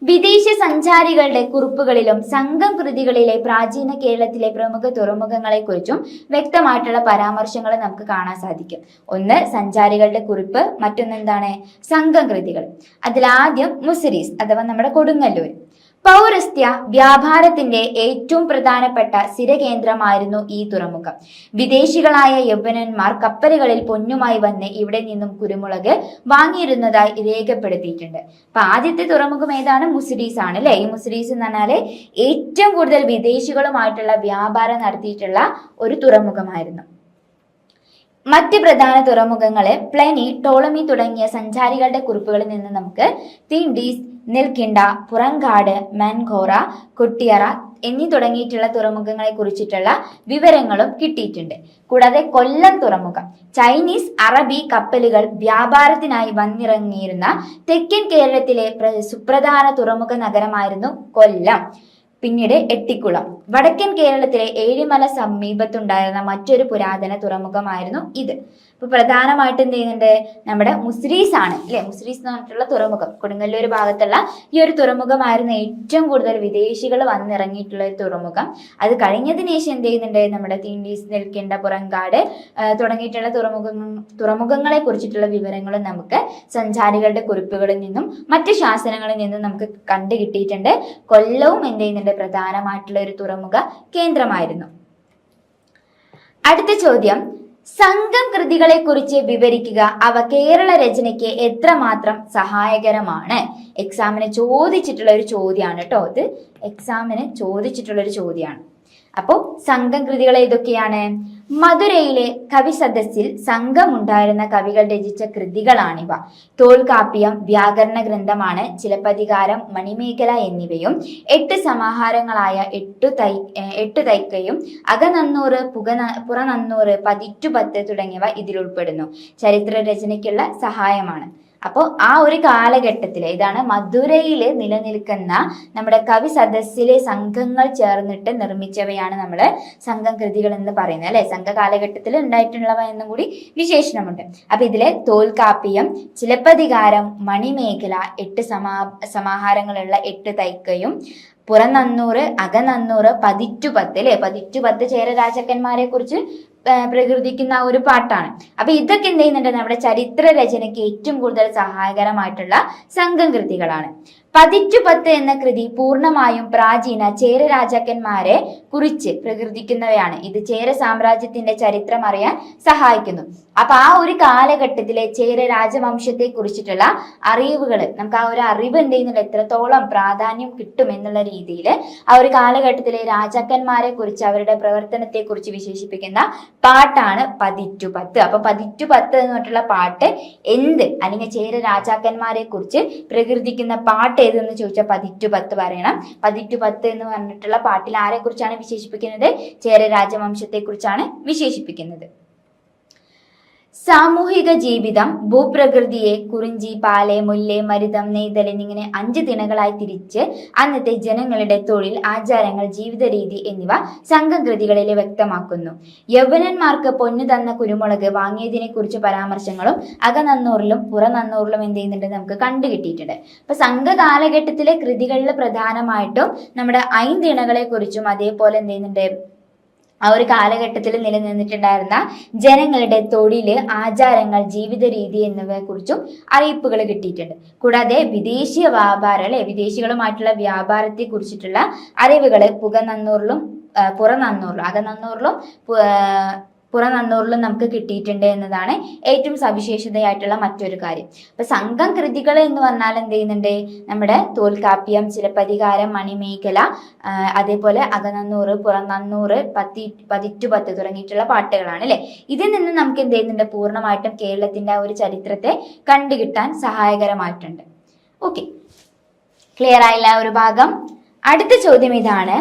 വിദേശ സഞ്ചാരികളുടെ കുറിപ്പുകളിലും സംഘം കൃതികളിലെ പ്രാചീന കേരളത്തിലെ പ്രമുഖ തുറമുഖങ്ങളെ കുറിച്ചും വ്യക്തമായിട്ടുള്ള പരാമർശങ്ങൾ നമുക്ക് കാണാൻ സാധിക്കും. ഒന്ന് സഞ്ചാരികളുടെ കുറിപ്പ്, മറ്റൊന്ന് എന്താണ് സംഘം കൃതികൾ. അതിലാദ്യം മുസിരീസ് അഥവാ നമ്മുടെ കൊടുങ്ങല്ലൂർ. പൗരസ്ത്യ വ്യാപാരത്തിന്റെ ഏറ്റവും പ്രധാനപ്പെട്ട സ്ഥിരകേന്ദ്രമായിരുന്നു ഈ തുറമുഖം. വിദേശികളായ യൗവനന്മാർ കപ്പലുകളിൽ പൊന്നുമായി വന്ന് ഇവിടെ നിന്നും കുരുമുളക് വാങ്ങിയിരുന്നതായി രേഖപ്പെടുത്തിയിട്ടുണ്ട്. അപ്പൊ ആദ്യത്തെ തുറമുഖം ഏതാണ്? മുസിരീസ് ആണ് അല്ലെ. ഈ മുസിരീസ് എന്ന് പറഞ്ഞാല് ഏറ്റവും കൂടുതൽ വിദേശികളുമായിട്ടുള്ള വ്യാപാരം നടത്തിയിട്ടുള്ള ഒരു തുറമുഖമായിരുന്നു. മറ്റ് പ്രധാന തുറമുഖങ്ങള് പ്ലനി, ടോളമി തുടങ്ങിയ സഞ്ചാരികളുടെ കുറിപ്പുകളിൽ നിന്ന് നമുക്ക് തീണ്ടീസ്, നെൽക്കിണ്ട, പുറങ്കാട്, മൻഖോറ, കൊട്ടിയറ എന്നീ തുടങ്ങിയിട്ടുള്ള തുറമുഖങ്ങളെ കുറിച്ചിട്ടുള്ള വിവരങ്ങളും കിട്ടിയിട്ടുണ്ട്. കൂടാതെ കൊല്ലം തുറമുഖം ചൈനീസ്, അറബി കപ്പലുകൾ വ്യാപാരത്തിനായി വന്നിറങ്ങിയിരുന്ന തെക്കൻ കേരളത്തിലെ സുപ്രധാന തുറമുഖ നഗരമായിരുന്നു കൊല്ലം. പിന്നീട് എട്ടിക്കുളം വടക്കൻ കേരളത്തിലെ ഏഴിമല സമീപത്തുണ്ടായിരുന്ന മറ്റൊരു പുരാതന തുറമുഖമായിരുന്നു ഇത്. ഇപ്പൊ പ്രധാനമായിട്ട് എന്ത് ചെയ്യുന്നുണ്ട്? നമ്മുടെ മുസിരീസ് ആണ് അല്ലെ. മുസിരീസ് എന്ന് പറഞ്ഞിട്ടുള്ള തുറമുഖം കൊടുങ്ങല്ലൂർ ഭാഗത്തുള്ള ഈ ഒരു തുറമുഖമായിരുന്നു ഏറ്റവും കൂടുതൽ വിദേശികൾ വന്നിറങ്ങിയിട്ടുള്ള ഒരു തുറമുഖം. അത് കഴിഞ്ഞതിന് ശേഷം എന്ത് ചെയ്യുന്നുണ്ട്? നമ്മുടെ തീണ്ടീസ്, നെൽക്കിണ്ട, പുറങ്കാട് തുടങ്ങിയിട്ടുള്ള തുറമുഖങ്ങളെ കുറിച്ചിട്ടുള്ള വിവരങ്ങളും നമുക്ക് സഞ്ചാരികളുടെ കുറിപ്പുകളിൽ നിന്നും മറ്റ് ശാസനങ്ങളിൽ നിന്നും നമുക്ക് കണ്ടു കിട്ടിയിട്ടുണ്ട്. കൊല്ലവും എന്ത് ചെയ്യുന്നുണ്ട്? പ്രധാനമായിട്ടുള്ള ഒരു തുറമുഖ കേന്ദ്രമായിരുന്നു. അടുത്ത ചോദ്യം, സംഘം കൃതികളെ കുറിച്ച് വിവരിക്കുക. അവ കേരള രചനയ്ക്ക് എത്രമാത്രം സഹായകരമാണ്? എക്സാമിന് ചോദിച്ചിട്ടുള്ള ഒരു ചോദ്യമാണ് കേട്ടോ. ഇത് എക്സാമിന് ചോദിച്ചിട്ടുള്ള ഒരു ചോദ്യമാണ്. അപ്പോ സംഘം കൃതികൾ ഏതൊക്കെയാണ്? മധുരയിലെ കവി സദസ്സിൽ സംഘമുണ്ടായിരുന്ന കവികൾ രചിച്ച കൃതികളാണിവ. തോൽകാപ്പിയം വ്യാകരണ ഗ്രന്ഥമാണ്. ചിലപ്പതികാരം, മണിമേഖല എന്നിവയും 8 സമാഹാരങ്ങളായ 8 തൈക്കയും, അകനന്നൂറ്, പുറനന്നൂറ്, പതിറ്റുപത്ത് തുടങ്ങിയവ ഇതിൽ ഉൾപ്പെടുന്നു. ചരിത്ര രചനയ്ക്കുള്ള സഹായമാണ്. അപ്പോൾ ആ ഒരു കാലഘട്ടത്തില് ഇതാണ് മധുരയിൽ നിലനിൽക്കുന്ന നമ്മുടെ കവി സദസ്സിലെ സംഘങ്ങൾ ചേർന്നിട്ട് നിർമ്മിച്ചവയാണ് നമ്മൾ സംഘം കൃതികൾ എന്ന് പറയുന്നത് അല്ലെ. സംഘ കാലഘട്ടത്തിൽ ഉണ്ടായിട്ടുള്ളവ എന്നും കൂടി വിശേഷണമുണ്ട്. അപ്പൊ ഇതിലെ തോൽകാപ്പിയം, ചിലപ്പതികാരം, മണിമേഖല, 8 സമാഹാരങ്ങളുള്ള 8 തൈക്കയും, പുറനന്നൂറ്, അകനന്നൂറ്, പതിറ്റുപത്ത് അല്ലെ. പതിറ്റുപത്ത് ചേര രാജാക്കന്മാരെ കുറിച്ച് പ്രകീർത്തിക്കുന്ന ഒരു പാട്ടാണ്. അപ്പൊ ഇതൊക്കെ എന്ത് ചെയ്യുന്നുണ്ട്? നമ്മുടെ ചരിത്ര രചനയ്ക്ക് ഏറ്റവും കൂടുതൽ സഹായകരമായിട്ടുള്ള സംഘം കൃതികളാണ്. പതിറ്റുപത്ത് എന്ന കൃതി പൂർണ്ണമായും പ്രാചീന ചേര രാജാക്കന്മാരെ കുറിച്ച് പ്രകീർത്തിക്കുന്നവയാണ്. ഇത് ചേര സാമ്രാജ്യത്തിന്റെ ചരിത്രം അറിയാൻ സഹായിക്കുന്നു. അപ്പൊ ആ ഒരു കാലഘട്ടത്തിലെ ചേര രാജവംശത്തെ കുറിച്ചിട്ടുള്ള അറിവുകൾ നമുക്ക് ആ ഒരു അറിവ് എന്ത് ചെയ്യുന്നുണ്ട്? എത്രത്തോളം പ്രാധാന്യം കിട്ടും എന്നുള്ള രീതിയിൽ ആ ഒരു കാലഘട്ടത്തിലെ രാജാക്കന്മാരെ കുറിച്ച് അവരുടെ പ്രവർത്തനത്തെ കുറിച്ച് വിശേഷിപ്പിക്കുന്ന പാട്ടാണ് പതിറ്റുപത്ത്. അപ്പൊ പതിറ്റുപത്ത് എന്ന് പറഞ്ഞിട്ടുള്ള പാട്ട് എന്ത് അല്ലെങ്കിൽ ചേര രാജാക്കന്മാരെ കുറിച്ച് പ്രകീർത്തിക്കുന്ന പാട്ട് ഏതെന്ന് ചോദിച്ചാൽ പതിറ്റുപത്ത് പറയണം. പതിറ്റുപത്ത് എന്ന് പറഞ്ഞിട്ടുള്ള പാട്ടിൽ ആരെ കുറിച്ചാണ് വിശേഷിപ്പിക്കുന്നത്? ചേര രാജവംശത്തെ കുറിച്ചാണ് വിശേഷിപ്പിക്കുന്നത്. സാമൂഹിക ജീവിതം ഭൂപ്രകൃതിയെ കുറിഞ്ചി, പാല്, മുല്ല്, മരുതം, നെയ്തൽ എന്നിങ്ങനെ 5 തിണകളായി തിരിച്ച് അന്നത്തെ ജനങ്ങളുടെ തൊഴിൽ, ആചാരങ്ങൾ, ജീവിത രീതി എന്നിവ സംഘം കൃതികളിൽ വ്യക്തമാക്കുന്നു. യൗവനന്മാർക്ക് പൊന്നു തന്ന കുരുമുളക് വാങ്ങിയതിനെ കുറിച്ച് പരാമർശങ്ങളും അകനന്നൂറിലും പുറനന്നൂറിലും എന്ത് ചെയ്യുന്നുണ്ട്? നമുക്ക് കണ്ടുകിട്ടിയിട്ടുണ്ട്. അപ്പൊ സംഘ കാലഘട്ടത്തിലെ കൃതികളിൽ പ്രധാനമായിട്ടും നമ്മുടെ 5 തിണകളെ കുറിച്ചും അതേപോലെ എന്ത് ചെയ്യുന്നുണ്ട്? ആ ഒരു കാലഘട്ടത്തിൽ നിലനിന്നിട്ടുണ്ടായിരുന്ന ജനങ്ങളുടെ തൊഴില്, ആചാരങ്ങൾ, ജീവിത രീതി എന്നിവയെ കുറിച്ചും അറിയിപ്പുകൾ കിട്ടിയിട്ടുണ്ട്. കൂടാതെ വിദേശീയ വ്യാപാരം അല്ലെ, വിദേശികളുമായിട്ടുള്ള വ്യാപാരത്തെ കുറിച്ചിട്ടുള്ള അറിവുകൾ പുകനന്നൂറിലും പുറനന്നൂറിലും അകനന്നൂറിലും പുറനന്നൂറിലും നമുക്ക് കിട്ടിയിട്ടുണ്ട് എന്നതാണ് ഏറ്റവും സവിശേഷതയായിട്ടുള്ള മറ്റൊരു കാര്യം. അപ്പൊ സംഘം കൃതികൾ എന്ന് പറഞ്ഞാൽ എന്ത് ചെയ്യുന്നുണ്ട്? നമ്മുടെ തോൽകാപ്പിയം, ചിലപ്പതികാരം, മണിമേഖല, അതേപോലെ അകനന്നൂറ്, പുറനന്നൂറ്, പതിറ്റുപത്ത് തുടങ്ങിയിട്ടുള്ള പാട്ടുകളാണ് അല്ലെ. ഇതിൽ നിന്ന് നമുക്ക് എന്ത് ചെയ്യുന്നുണ്ട്? പൂർണ്ണമായിട്ടും കേരളത്തിന്റെ ആ ഒരു ചരിത്രത്തെ കണ്ടുകിട്ടാൻ സഹായകരമായിട്ടുണ്ട്. ഓക്കെ, ക്ലിയർ ആയില്ല ഒരു ഭാഗം? അടുത്ത ചോദ്യം ഇതാണ്: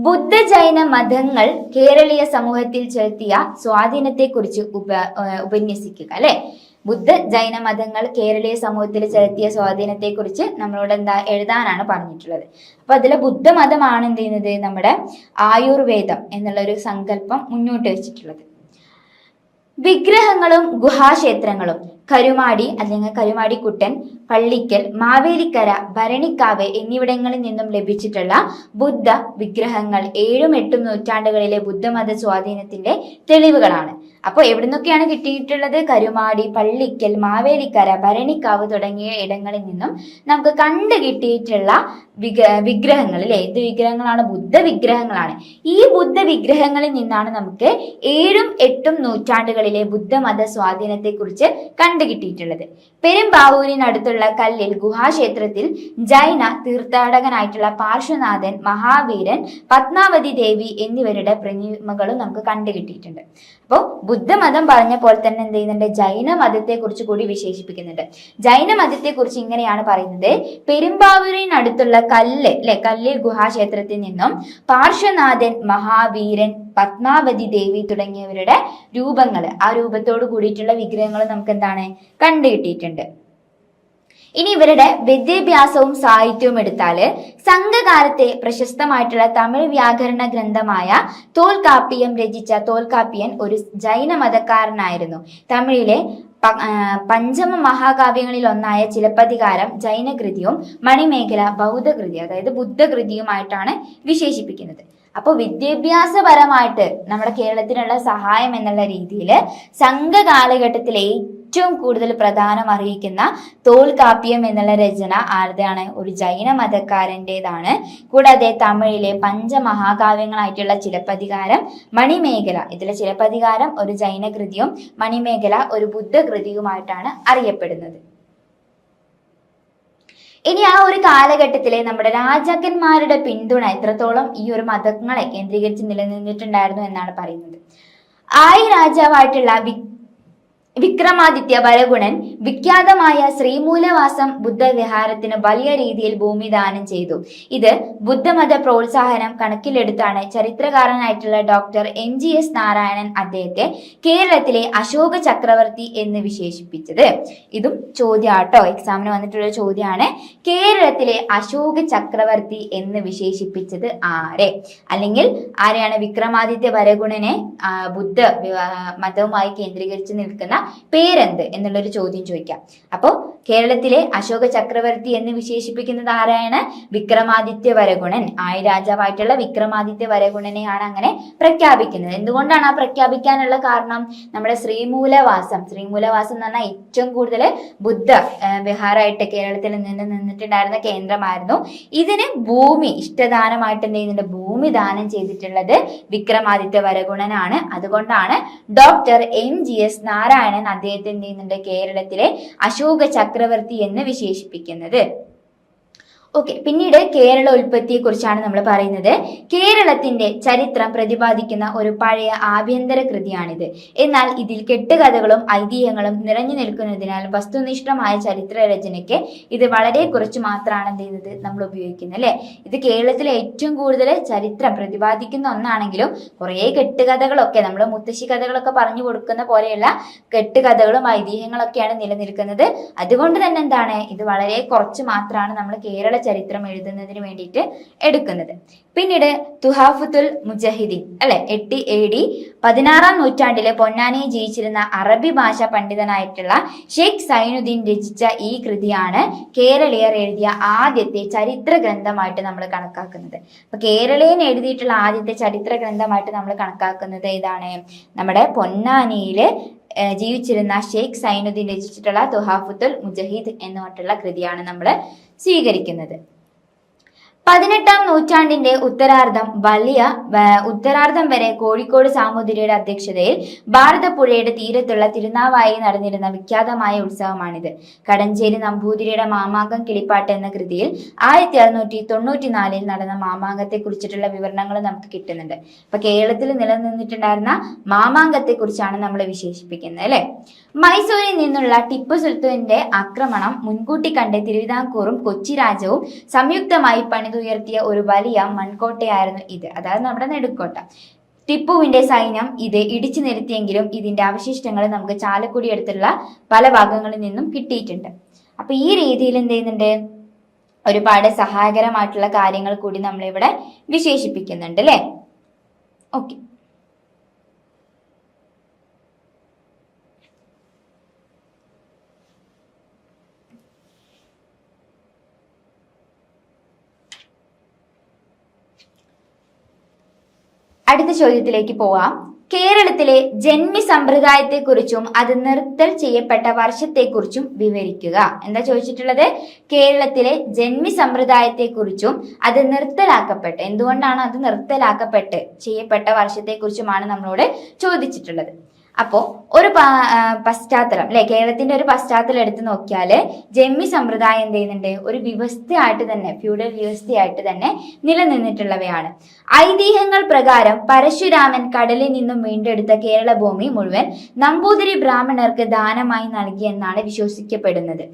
ബുദ്ധ ജൈന മതങ്ങൾ കേരളീയ സമൂഹത്തിൽ ചെലുത്തിയ സ്വാധീനത്തെ കുറിച്ച് ഉപന്യസിക്കുക. അല്ലെ, ബുദ്ധ ജൈന മതങ്ങൾ കേരളീയ സമൂഹത്തിൽ ചെലുത്തിയ സ്വാധീനത്തെ കുറിച്ച് നമ്മളോട് എഴുതാനാണ് പറഞ്ഞിട്ടുള്ളത്. അപ്പൊ അതിലെ ബുദ്ധമതമാണ് എന്ത് ചെയ്യുന്നത്, നമ്മുടെ ആയുർവേദം എന്നുള്ള ഒരു സങ്കല്പം മുന്നോട്ട് വെച്ചിട്ടുള്ളത്. വിഗ്രഹങ്ങളും ഗുഹാക്ഷേത്രങ്ങളും കരുമാടി അല്ലെങ്കിൽ കരുമാടിക്കുട്ടൻ, പള്ളിക്കൽ, മാവേലിക്കര, ഭരണിക്കാവ് എന്നിവിടങ്ങളിൽ നിന്നും ലഭിച്ചിട്ടുള്ള ബുദ്ധ വിഗ്രഹങ്ങൾ 7ഉം 8ഉം നൂറ്റാണ്ടുകളിലെ ബുദ്ധമത സ്വാധീനത്തിന്റെ തെളിവുകളാണ്. അപ്പോൾ എവിടെ നിന്നൊക്കെയാണ് കിട്ടിയിട്ടുള്ളത്? കരുമാടി, പള്ളിക്കൽ, മാവേലിക്കര, ഭരണിക്കാവ് തുടങ്ങിയ ഇടങ്ങളിൽ നിന്നും നമുക്ക് കണ്ടു കിട്ടിയിട്ടുള്ള വിഗ്രഹങ്ങൾ അല്ലെ, ഇത് വിഗ്രഹങ്ങളാണ്, ബുദ്ധ വിഗ്രഹങ്ങളാണ്. ഈ ബുദ്ധ വിഗ്രഹങ്ങളിൽ നിന്നാണ് നമുക്ക് 7ഉം 8ഉം നൂറ്റാണ്ടുകളിലെ ബുദ്ധമത സ്വാധീനത്തെ കുറിച്ച് കണ്ടുകിട്ടിയിട്ടുള്ളത്. പെരുമ്പാവൂരിനടുത്തുള്ള കല്ലിൽ ഗുഹാക്ഷേത്രത്തിൽ ജൈന തീർത്ഥാടകനായിട്ടുള്ള പാർശ്വനാഥൻ, മഹാവീരൻ, പത്മാവതി ദേവി എന്നിവരുടെ പ്രതിമകളും നമുക്ക് കണ്ടുകിട്ടിയിട്ടുണ്ട്. അപ്പോൾ ബുദ്ധമതം പറഞ്ഞപ്പോൾ തന്നെ എന്ത് ചെയ്യുന്നുണ്ട്, ജൈന മതത്തെ കുറിച്ച് കൂടി വിശേഷിപ്പിക്കുന്നുണ്ട്. ജൈന മതത്തെ കുറിച്ച് ഇങ്ങനെയാണ് പറയുന്നത്: പെരുമ്പാവൂരിനടുത്തുള്ള കല്ല് അല്ലെ, കല്ലിൽ ഗുഹാക്ഷേത്രത്തിൽ നിന്നും പാർശ്വനാഥൻ, മഹാവീരൻ, പത്മാവതി ദേവി തുടങ്ങിയവരുടെ രൂപങ്ങൾ, ആ രൂപത്തോട് കൂടിയിട്ടുള്ള വിഗ്രഹങ്ങൾ നമുക്ക് എന്താണ് കണ്ടുകിട്ടിയിട്ടുണ്ട്. ഇനി ഇവരുടെ വിദ്യാഭ്യാസവും സാഹിത്യവും എടുത്താല് സംഘകാലത്തെ പ്രശസ്തമായിട്ടുള്ള തമിഴ് വ്യാകരണ ഗ്രന്ഥമായ തോൽക്കാപ്പിയം രചിച്ച തോൽക്കാപ്പിയൻ ഒരു ജൈന മതക്കാരനായിരുന്നു. തമിഴിലെ പഞ്ചമ മഹാകാവ്യങ്ങളിൽ ഒന്നായ ചിലപ്പതികാരം ജൈനകൃതിയും മണിമേഖല ബൗദ്ധകൃതി അതായത് ബുദ്ധകൃതിയുമായിട്ടാണ് വിശേഷിപ്പിക്കുന്നത്. അപ്പോൾ വിദ്യാഭ്യാസപരമായിട്ട് നമ്മുടെ കേരളത്തിനുള്ള സഹായം എന്നുള്ള രീതിയിൽ സംഘകാലഘട്ടത്തിൽ ഏറ്റവും കൂടുതൽ പ്രധാനം അറിയിക്കുന്ന തോൽക്കാപ്യം എന്നുള്ള രചന ആരുടെയാണ്? ഒരു ജൈന മതക്കാരൻ്റെതാണ്. കൂടാതെ തമിഴിലെ പഞ്ചമഹാകാവ്യങ്ങളായിട്ടുള്ള ചിലപ്പതികാരം, മണിമേഖല, ഇതിലെ ചിലപ്പതികാരം ഒരു ജൈനകൃതിയും മണിമേഖല ഒരു ബുദ്ധകൃതിയുമായിട്ടാണ് അറിയപ്പെടുന്നത്. ഇനി ആ ഒരു കാലഘട്ടത്തിലെ നമ്മുടെ രാജാക്കന്മാരുടെ പിന്തുണ എത്രത്തോളം ഈ ഒരു മതങ്ങളെ കേന്ദ്രീകരിച്ച് നിലനിന്നിട്ടുണ്ടായിരുന്നു എന്നാണ് പറയുന്നത്. രാജാവായിട്ടുള്ള വിക്രമാദിത്യ വരഗുണൻ വിഖ്യാതമായ ശ്രീമൂലവാസം ബുദ്ധവിഹാരത്തിന് വലിയ രീതിയിൽ ഭൂമി ദാനം ചെയ്തു. ഇത് ബുദ്ധമത പ്രോത്സാഹനം കണക്കിലെടുത്താണ് ചരിത്രകാരനായിട്ടുള്ള ഡോക്ടർ MGS നാരായണൻ അദ്ദേഹത്തെ കേരളത്തിലെ അശോക ചക്രവർത്തി എന്ന് വിശേഷിപ്പിച്ചത്. ഇതും ചോദ്യാട്ടോ, എക്സാമിന് വന്നിട്ടുള്ള ചോദ്യമാണ്. കേരളത്തിലെ അശോക ചക്രവർത്തി എന്ന് വിശേഷിപ്പിച്ചത് ആരെ? അല്ലെങ്കിൽ ആരെയാണ് വിക്രമാദിത്യ വരഗുണനെ ബുദ്ധ മതവുമായി കേന്ദ്രീകരിച്ച് നിൽക്കുന്ന പേരെന്ത് എന്നുള്ളൊരു ചോദ്യം ചോദിക്കാം. അപ്പോൾ കേരളത്തിലെ അശോക ചക്രവർത്തി എന്ന് വിശേഷിപ്പിക്കുന്നത് ആരാണ്? വിക്രമാദിത്യ വരഗുണൻ. രാജാവായിട്ടുള്ള വിക്രമാദിത്യ വരഗുണനെയാണ് അങ്ങനെ പ്രഖ്യാപിക്കുന്നത്. എന്തുകൊണ്ടാണ് ആ പ്രഖ്യാപിക്കാനുള്ള കാരണം? നമ്മുടെ ശ്രീമൂലവാസം എന്ന് പറഞ്ഞാൽ ഏറ്റവും കൂടുതൽ ബുദ്ധ വിഹാരമായിട്ട് കേരളത്തിൽ നിന്നിട്ടുണ്ടായിരുന്ന കേന്ദ്രമായിരുന്നു. ഇതിന് ഭൂമി ഇഷ്ടദാനമായിട്ട് എന്ത് ചെയ്യുന്നുണ്ട്? ഭൂമി ദാനം ചെയ്തിട്ടുള്ളത് വിക്രമാദിത്യ വരഗുണനാണ്. അതുകൊണ്ടാണ് ഡോക്ടർ MGS നാരായണൻ അദ്ദേഹത്തെ എന്ത് ചെയ്യുന്നുണ്ട്? കേരളത്തിലെ അശോക ചക്രവർത്തി എന്ന് വിശേഷിപ്പിക്കുന്നത്. ഓക്കെ, പിന്നീട് കേരള ഉൽപ്പത്തിയെ കുറിച്ചാണ് നമ്മൾ പറയുന്നത്. കേരളത്തിന്റെ ചരിത്രം പ്രതിപാദിക്കുന്ന ഒരു പഴയ ആഭ്യന്തര കൃതിയാണിത്. എന്നാൽ ഇതിൽ കെട്ടുകഥകളും ഐതിഹ്യങ്ങളും നിറഞ്ഞു നിൽക്കുന്നതിനാൽ വസ്തുനിഷ്ഠമായ ചരിത്ര രചനയ്ക്ക് ഇത് വളരെ കുറച്ച് മാത്രമാണ് എന്ത് ചെയ്യുന്നത് നമ്മൾ ഉപയോഗിക്കുന്നത് അല്ലെ. ഇത് കേരളത്തിലെ ഏറ്റവും കൂടുതൽ ചരിത്രം പ്രതിപാദിക്കുന്ന ഒന്നാണെങ്കിലും കുറേ കെട്ടുകഥകളൊക്കെ നമ്മൾ മുത്തശ്ശി കഥകളൊക്കെ പറഞ്ഞു കൊടുക്കുന്ന പോലെയുള്ള കെട്ടുകഥകളും ഐതിഹ്യങ്ങളൊക്കെയാണ് നിലനിൽക്കുന്നത്. അതുകൊണ്ട് തന്നെ എന്താണ്, ഇത് വളരെ കുറച്ച് മാത്രമാണ് നമ്മൾ കേരള ചരിത്രം എഴുതുന്നതിന് വേണ്ടിയിട്ട് എടുക്കുന്നത്. പിന്നീട് തുഹാഫത്തുൽ മുജഹിദീൻ അല്ലെ, 8 AD 16-ാം നൂറ്റാണ്ടിലെ പൊന്നാനിയിൽ ജീവിച്ചിരുന്ന അറബി ഭാഷ പണ്ഡിതനായിട്ടുള്ള ഷെയ്ഖ് സൈനുദ്ദീൻ രചിച്ച ഈ കൃതിയാണ് കേരളീയർ എഴുതിയ ആദ്യത്തെ ചരിത്ര ഗ്രന്ഥമായിട്ട് നമ്മൾ കണക്കാക്കുന്നത്. അപ്പൊ കേരളീയൻ എഴുതിയിട്ടുള്ള ആദ്യത്തെ ചരിത്ര ഗ്രന്ഥമായിട്ട് നമ്മൾ കണക്കാക്കുന്നത് ഇതാണ്, നമ്മുടെ പൊന്നാനിയിൽ ജീവിച്ചിരുന്ന ഷെയ്ഖ് സൈനുദ്ദീൻ രചിച്ചിട്ടുള്ള തുഹാഫത്തുൽ മുജഹിദ് എന്ന് പറഞ്ഞിട്ടുള്ള കൃതിയാണ് നമ്മൾ സ്വീകരിക്കുന്നത്. 18-ാം നൂറ്റാണ്ടിന്റെ ഉത്തരാർദ്ധം വരെ കോഴിക്കോട് സാമൂതിരിയുടെ അധ്യക്ഷതയിൽ ഭാരതപ്പുഴയുടെ തീരത്തുള്ള തിരുനാവായി നടന്നിരുന്ന വിഖ്യാതമായ ഉത്സവമാണിത്. കടഞ്ചേരി നമ്പൂതിരിയുടെ മാമാങ്കം കിളിപ്പാട്ട് എന്ന കൃതിയിൽ 1694 നടന്ന മാമാങ്കത്തെ കുറിച്ചിട്ടുള്ള വിവരണങ്ങൾ നമുക്ക് കിട്ടുന്നുണ്ട്. അപ്പൊ കേരളത്തിൽ നിലനിന്നിട്ടുണ്ടായിരുന്ന മാമാങ്കത്തെ കുറിച്ചാണ് നമ്മൾ വിശേഷിപ്പിക്കുന്നത് അല്ലെ. മൈസൂരിൽ നിന്നുള്ള ടിപ്പു സുൽത്താന്റെ ആക്രമണം മുൻകൂട്ടി കണ്ട് തിരുവിതാംകൂറും കൊച്ചി രാജ്യവും സംയുക്തമായി പണിതുയർത്തിയ ഒരു വലിയ മൺകോട്ടയായിരുന്നു ഇത്. അതായത് നമ്മുടെ നെടുക്കോട്ട. ടിപ്പുവിന്റെ സൈന്യം ഇത് ഇടിച്ചു നിരത്തിയെങ്കിലും ഇതിന്റെ അവശിഷ്ടങ്ങൾ നമുക്ക് ചാലക്കുടി അടുത്തുള്ള പല ഭാഗങ്ങളിൽ നിന്നും കിട്ടിയിട്ടുണ്ട്. അപ്പൊ ഈ രീതിയിൽ എന്ത് ചെയ്യുന്നുണ്ട്, ഒരുപാട് സഹായകരമായിട്ടുള്ള കാര്യങ്ങൾ കൂടി നമ്മളിവിടെ വിശേഷിപ്പിക്കുന്നുണ്ട് അല്ലെ. ഓക്കെ, അടുത്ത ചോദ്യത്തിലേക്ക് പോവാം. കേരളത്തിലെ ജന്മി സമ്പ്രദായത്തെക്കുറിച്ചും അത് നിർത്തൽ ചെയ്യപ്പെട്ട വർഷത്തെക്കുറിച്ചും വിവരിക്കുക. എന്താ ചോദിച്ചിട്ടുള്ളത്? കേരളത്തിലെ ജന്മി സമ്പ്രദായത്തെക്കുറിച്ചും അത് നിർത്തലാക്കപ്പെട്ട്, എന്തുകൊണ്ടാണ് അത് നിർത്തലാക്കപ്പെട്ട് ചെയ്യപ്പെട്ട വർഷത്തെക്കുറിച്ചുമാണ് നമ്മളോട് ചോദിച്ചിട്ടുള്ളത്. അപ്പോ ഒരു പശ്ചാത്തലം അല്ലെ, കേരളത്തിന്റെ ഒരു പശ്ചാത്തലം എടുത്ത് നോക്കിയാല് ജന്മി സമ്പ്രദായം എന്ത് ചെയ്യുന്നുണ്ട്, ഒരു വ്യവസ്ഥയായിട്ട് തന്നെ, ഫ്യൂഡൽ വ്യവസ്ഥയായിട്ട് തന്നെ നിലനിന്നിട്ടുള്ളവയാണ്. ഐതിഹ്യങ്ങൾ പ്രകാരം പരശുരാമൻ കടലിൽ നിന്നും വീണ്ടെടുത്ത കേരള ഭൂമി മുഴുവൻ നമ്പൂതിരി ബ്രാഹ്മണർക്ക് ദാനമായി നൽകിയെന്നാണ് വിശ്വസിക്കപ്പെടുന്നത്,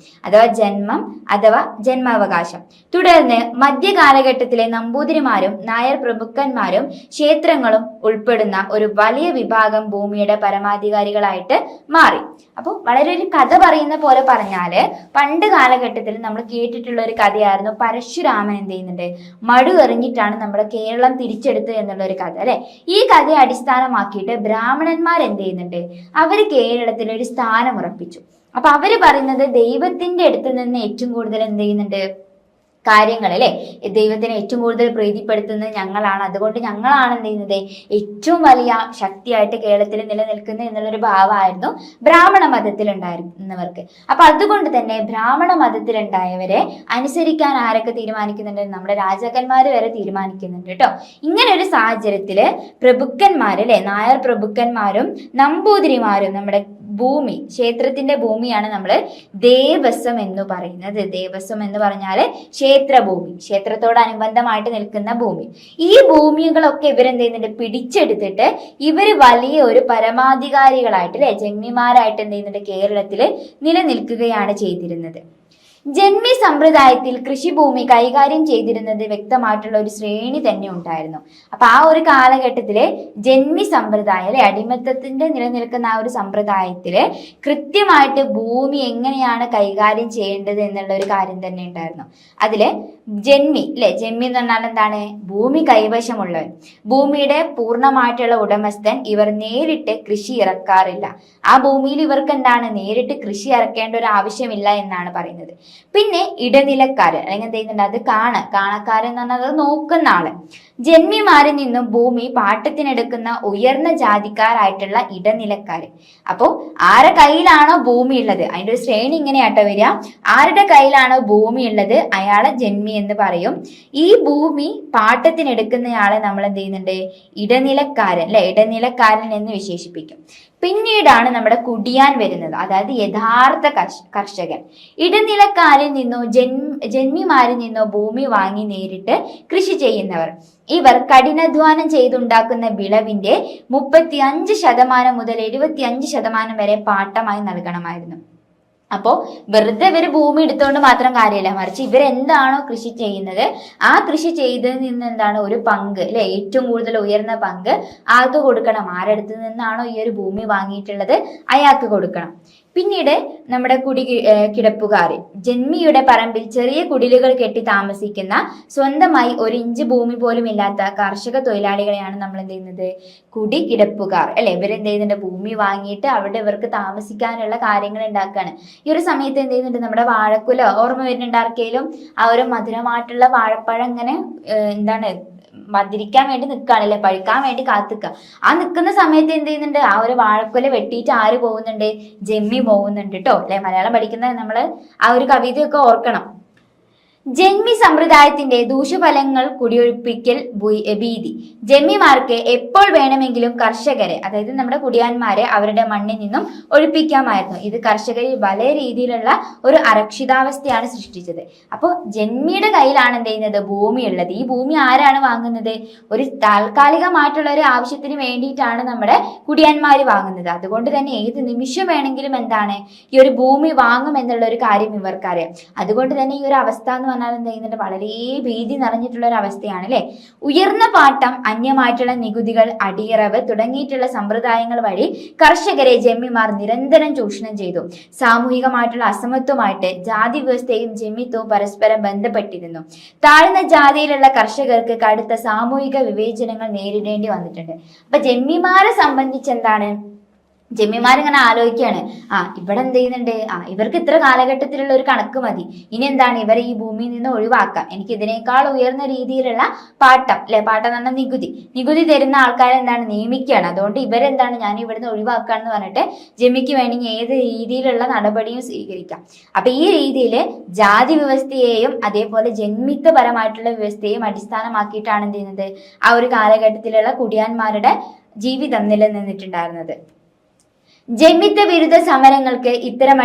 അഥവാ ജന്മാവകാശം. തുടർന്ന് മധ്യകാലഘട്ടത്തിലെ നമ്പൂതിരിമാരും നായർ പ്രഭുക്കന്മാരും ക്ഷേത്രങ്ങളും ഉൾപ്പെടുന്ന ഒരു വലിയ വിഭാഗം ഭൂമിയുടെ പരമാധികാരികളായിട്ട് മാറി. അപ്പോൾ വളരെ ഒരു കഥ പറയുന്ന പോലെ പറഞ്ഞാല് പണ്ട് കാലഘട്ടത്തിൽ നമ്മൾ കേട്ടിട്ടുള്ള ഒരു കഥയായിരുന്നു പരശുരാമൻ എന്ത് ചെയ്യുന്നുണ്ട്, മടു എറിഞ്ഞിട്ടാണ് നമ്മുടെ കേരളം തിരിച്ചെടുത്തത് എന്നുള്ള ഒരു കഥ അല്ലെ. ഈ കഥയെ അടിസ്ഥാനമാക്കിയിട്ട് ബ്രാഹ്മണന്മാർ എന്ത് ചെയ്യുന്നുണ്ട്, അവര് കേരളത്തിൽ ഒരു സ്ഥാനം ഉറപ്പിച്ചു. അപ്പൊ അവര് പറയുന്നത് ദൈവത്തിന്റെ അടുത്ത് നിന്ന് ഏറ്റവും കൂടുതൽ എന്ത് ചെയ്യുന്നുണ്ട്, കാര്യങ്ങൾ അല്ലെ, ദൈവത്തിനെ ഏറ്റവും കൂടുതൽ പ്രീതിപ്പെടുത്തുന്നത് ഞങ്ങളാണ്, അതുകൊണ്ട് ഞങ്ങളാണ് എന്ത് ചെയ്യുന്നത്, ഏറ്റവും വലിയ ശക്തിയായിട്ട് കേരളത്തിൽ നിലനിൽക്കുന്നത് എന്നുള്ളൊരു ഭാവമായിരുന്നു ബ്രാഹ്മണ മതത്തിൽ ഉണ്ടായിരുന്നവർക്ക്. അപ്പൊ അതുകൊണ്ട് തന്നെ ബ്രാഹ്മണ മതത്തിലുണ്ടായവരെ അനുസരിക്കാൻ ആരൊക്കെ തീരുമാനിക്കുന്നുണ്ട്, നമ്മുടെ രാജാക്കന്മാർ വരെ തീരുമാനിക്കുന്നുണ്ട് കേട്ടോ. ഇങ്ങനെ ഒരു സാഹചര്യത്തില് പ്രഭുക്കന്മാര് അല്ലെ, നായർ പ്രഭുക്കന്മാരും നമ്പൂതിരിമാരും നമ്മുടെ ഭൂമി, ക്ഷേത്രത്തിന്റെ ഭൂമിയാണ് നമ്മൾ ദേവസ്വം എന്ന് പറയുന്നത്. ദേവസ്വം എന്ന് പറഞ്ഞാല് ക്ഷേത്രഭൂമി, ക്ഷേത്രത്തോടനുബന്ധമായിട്ട് നിൽക്കുന്ന ഭൂമി. ഈ ഭൂമികളൊക്കെ ഇവരെന്ത് ചെയ്യുന്നുണ്ട്, പിടിച്ചെടുത്തിട്ട് ഇവര് വലിയ ഒരു പരമാധികാരികളായിട്ട് അല്ലെ, ജന്മിമാരായിട്ട് എന്ത് ചെയ്യുന്നുണ്ട്, കേരളത്തില് നിലനിൽക്കുകയാണ് ചെയ്തിരുന്നത്. ജന്മി സമ്പ്രദായത്തിൽ കൃഷിഭൂമി കൈകാര്യം ചെയ്തിരുന്നത് വ്യക്തമായിട്ടുള്ള ഒരു ശ്രേണി തന്നെ ഉണ്ടായിരുന്നു. അപ്പൊ ആ ഒരു കാലഘട്ടത്തില് ജന്മി സമ്പ്രദായം അല്ലെ, അടിമത്തത്തിന്റെ നിലനിൽക്കുന്ന ആ ഒരു സമ്പ്രദായത്തില് കൃത്യമായിട്ട് ഭൂമി എങ്ങനെയാണ് കൈകാര്യം ചെയ്യേണ്ടത് എന്നുള്ള ഒരു കാര്യം തന്നെ ഉണ്ടായിരുന്നു. അതില് ജന്മി അല്ലെ, ജന്മി എന്ന് പറഞ്ഞാൽ എന്താണ്, ഭൂമി കൈവശമുള്ളവൻ, ഭൂമിയുടെ പൂർണ്ണമായിട്ടുള്ള ഉടമസ്ഥൻ. ഇവർ നേരിട്ട് കൃഷി ഇറക്കാറില്ല. ആ ഭൂമിയിൽ ഇവർക്ക് എന്താണ്, നേരിട്ട് കൃഷി ഇറക്കേണ്ട ഒരു ആവശ്യമില്ല എന്നാണ് പറയുന്നത്. പിന്നെ ഇടനിലക്കാരൻ അല്ലെങ്കിൽ എന്ത് ചെയ്യുന്നുണ്ട്, അത് കാണക്കാരൻ എന്ന് പറഞ്ഞാൽ അത് നോക്കുന്ന ആള്. ജന്മിമാരിൽ നിന്നും ഭൂമി പാട്ടത്തിനെടുക്കുന്ന ഉയർന്ന ജാതിക്കാരായിട്ടുള്ള ഇടനിലക്കാര്. അപ്പോ ആരുടെ കയ്യിലാണോ ഭൂമി ഉള്ളത്, അതിന്റെ ഒരു ശ്രേണി ഇങ്ങനെയാട്ടോ വരിക. ആരുടെ കയ്യിലാണോ ഭൂമി ഉള്ളത് അയാളെ ജന്മി എന്ന് പറയും. ഈ ഭൂമി പാട്ടത്തിനെടുക്കുന്നയാളെ നമ്മൾ എന്ത് ചെയ്യുന്നുണ്ട്, ഇടനിലക്കാരൻ അല്ലെ, ഇടനിലക്കാരൻ എന്ന് വിശേഷിപ്പിക്കും. പിന്നീടാണ് നമ്മുടെ കുടിയാൻ വരുന്നത്, അതായത് യഥാർത്ഥ കർഷകൻ. ഇടനിലക്കാരിൽ നിന്നോ ജന്മിമാരിൽ നിന്നോ ഭൂമി വാങ്ങി നേരിട്ട് കൃഷി ചെയ്യുന്നവർ. ഇവർ കഠിനാധ്വാനം ചെയ്തുണ്ടാക്കുന്ന വിളവിന്റെ 35% മുതൽ 75% വരെ പാട്ടമായി നൽകണമായിരുന്നു. അപ്പോ വെറുതെ ഇവര് ഭൂമി എടുത്തുകൊണ്ട് മാത്രം കാര്യമില്ല, മറിച്ച് ഇവരെന്താണോ കൃഷി ചെയ്യുന്നത് ആ കൃഷി ചെയ്തതിൽ നിന്ന് എന്താണ് ഒരു പങ്ക് അല്ലെ, ഏറ്റവും കൂടുതൽ ഉയർന്ന പങ്ക് ആർക്ക് കൊടുക്കണം, ആരടുത്ത് നിന്നാണോ ഈ ഒരു ഭൂമി വാങ്ങിയിട്ടുള്ളത് അയാൾക്ക് കൊടുക്കണം. പിന്നീട് നമ്മുടെ കിടപ്പുകാർ, ജന്മിയുടെ പറമ്പിൽ ചെറിയ കുടിലുകൾ കെട്ടി താമസിക്കുന്ന, സ്വന്തമായി 1 ഇഞ്ച് ഭൂമി പോലും ഇല്ലാത്ത കർഷക തൊഴിലാളികളെയാണ് നമ്മൾ എന്ത് ചെയ്യുന്നത്, കിടപ്പുകാർ അല്ലെ. ഇവരെന്ത് ചെയ്യുന്നുണ്ട്, ഭൂമി വാങ്ങിയിട്ട് അവിടെ ഇവർക്ക് താമസിക്കാനുള്ള കാര്യങ്ങൾ ഉണ്ടാക്കുകയാണ്. ഈ ഒരു സമയത്ത് എന്ത് ചെയ്യുന്നുണ്ട്, നമ്മുടെ വാഴക്കുല ഓർമ്മ വരുന്നുണ്ട് ആർക്കെങ്കിലും, ആ ഒരു മധുരമായിട്ടുള്ള വാഴപ്പഴം ഇങ്ങനെ എന്താണ് മധുരിക്കാൻ വേണ്ടി നിൽക്കുകയാണ് അല്ലെ, പഴുക്കാൻ വേണ്ടി കാത്തിക്കുക. ആ നിൽക്കുന്ന സമയത്ത് എന്ത് ചെയ്യുന്നുണ്ട്, ആ ഒരു വാഴക്കൊല വെട്ടിയിട്ട് ആര് പോകുന്നുണ്ട്, ജന്മി പോകുന്നുണ്ട് കേട്ടോ അല്ലെ. മലയാളം പഠിക്കുന്ന നമ്മള് ആ ഒരു കവിതയൊക്കെ ഓർക്കണം. ജന്മി സമ്പ്രദായത്തിന്റെ ദൂഷ്യഫലങ്ങൾ കുടിയൊഴിപ്പിക്കൽ ഭീതി. ജന്മിമാർക്ക് എപ്പോൾ വേണമെങ്കിലും കർഷകരെ, അതായത് നമ്മുടെ കുടിയാന്മാരെ അവരുടെ മണ്ണിൽ നിന്നും ഒഴിപ്പിക്കാമായിരുന്നു. ഇത് കർഷകരിൽ വലിയ രീതിയിലുള്ള ഒരു അരക്ഷിതാവസ്ഥയാണ് സൃഷ്ടിച്ചത്. അപ്പോൾ ജന്മിയുടെ കയ്യിലാണ് എന്ത് ചെയ്യുന്നത്, ഭൂമിയുള്ളത്. ഈ ഭൂമി ആരാണ് വാങ്ങുന്നത്? ഒരു താൽക്കാലികമായിട്ടുള്ള ഒരു ആവശ്യത്തിന് വേണ്ടിയിട്ടാണ് നമ്മുടെ കുടിയാന്മാർ വാങ്ങുന്നത്. അതുകൊണ്ട് തന്നെ ഏത് നിമിഷം വേണമെങ്കിലും എന്താണ് ഈ ഒരു ഭൂമി വാങ്ങും എന്നുള്ള ഒരു കാര്യം ഇവർക്കറിയാം. അതുകൊണ്ട് തന്നെ ഈ ഒരു അവസ്ഥ എന്ന് പറഞ്ഞാൽ എന്ത് ചെയ്യുന്നുണ്ട്, വളരെ ഭീതി നിറഞ്ഞിട്ടുള്ള ഒരു അവസ്ഥയാണ് അല്ലെ. ഉയർന്ന പാട്ടം, അന്യമായിട്ടുള്ള നികുതികൾ, അടിയറവ് തുടങ്ങിയിട്ടുള്ള സമ്പ്രദായങ്ങൾ വഴി കർഷകരെ ജന്മിമാർ നിരന്തരം ചൂഷണം ചെയ്തു. സാമൂഹികമായിട്ടുള്ള അസമത്വമായിട്ട് ജാതി വ്യവസ്ഥയും ജന്മിത്വവും പരസ്പരം ബന്ധപ്പെട്ടിരുന്നു. താഴ്ന്ന ജാതിയിലുള്ള കർഷകർക്ക് കടുത്ത സാമൂഹിക വിവേചനങ്ങൾ നേരിടേണ്ടി വന്നിട്ടുണ്ട്. അപ്പൊ ജന്മിമാരെ സംബന്ധിച്ച് എന്താണ്, ജന്മിമാരിങ്ങനെ ആലോചിക്കുകയാണ്, ഇവിടെ എന്ത് ചെയ്യുന്നുണ്ട്, ഇവർക്ക് ഇത്ര കാലഘട്ടത്തിലുള്ള ഒരു കണക്ക് മതി, ഇനി എന്താണ് ഇവരെ ഈ ഭൂമിയിൽ നിന്ന് ഒഴിവാക്കാം, എനിക്ക് ഇതിനേക്കാൾ ഉയർന്ന രീതിയിലുള്ള പാട്ടം അല്ലെ, പാട്ടം എന്ന് പറഞ്ഞാൽ നികുതി തരുന്ന ആൾക്കാരെ എന്താണ് നിയമിക്കുകയാണ്. അതുകൊണ്ട് ഇവരെന്താണ് ഞാൻ ഇവിടുന്ന് ഒഴിവാക്കാന്ന് പറഞ്ഞിട്ട് ജന്മിക്ക് വേണമെങ്കിൽ ഏത് രീതിയിലുള്ള നടപടിയും സ്വീകരിക്കാം. അപ്പൊ ഈ രീതിയിൽ ജാതി വ്യവസ്ഥയെയും അതേപോലെ ജന്മിത്വപരമായിട്ടുള്ള വ്യവസ്ഥയെയും അടിസ്ഥാനമാക്കിയിട്ടാണ് എന്ത് ചെയ്യുന്നത് ആ ഒരു കാലഘട്ടത്തിലുള്ള കുടിയാന്മാരുടെ ജീവിതം നിലനിന്നിട്ടുണ്ടായിരുന്നത്. ജന്മിത്വ വിരുദ്ധ സമരങ്ങൾക്ക് ഇത്തരം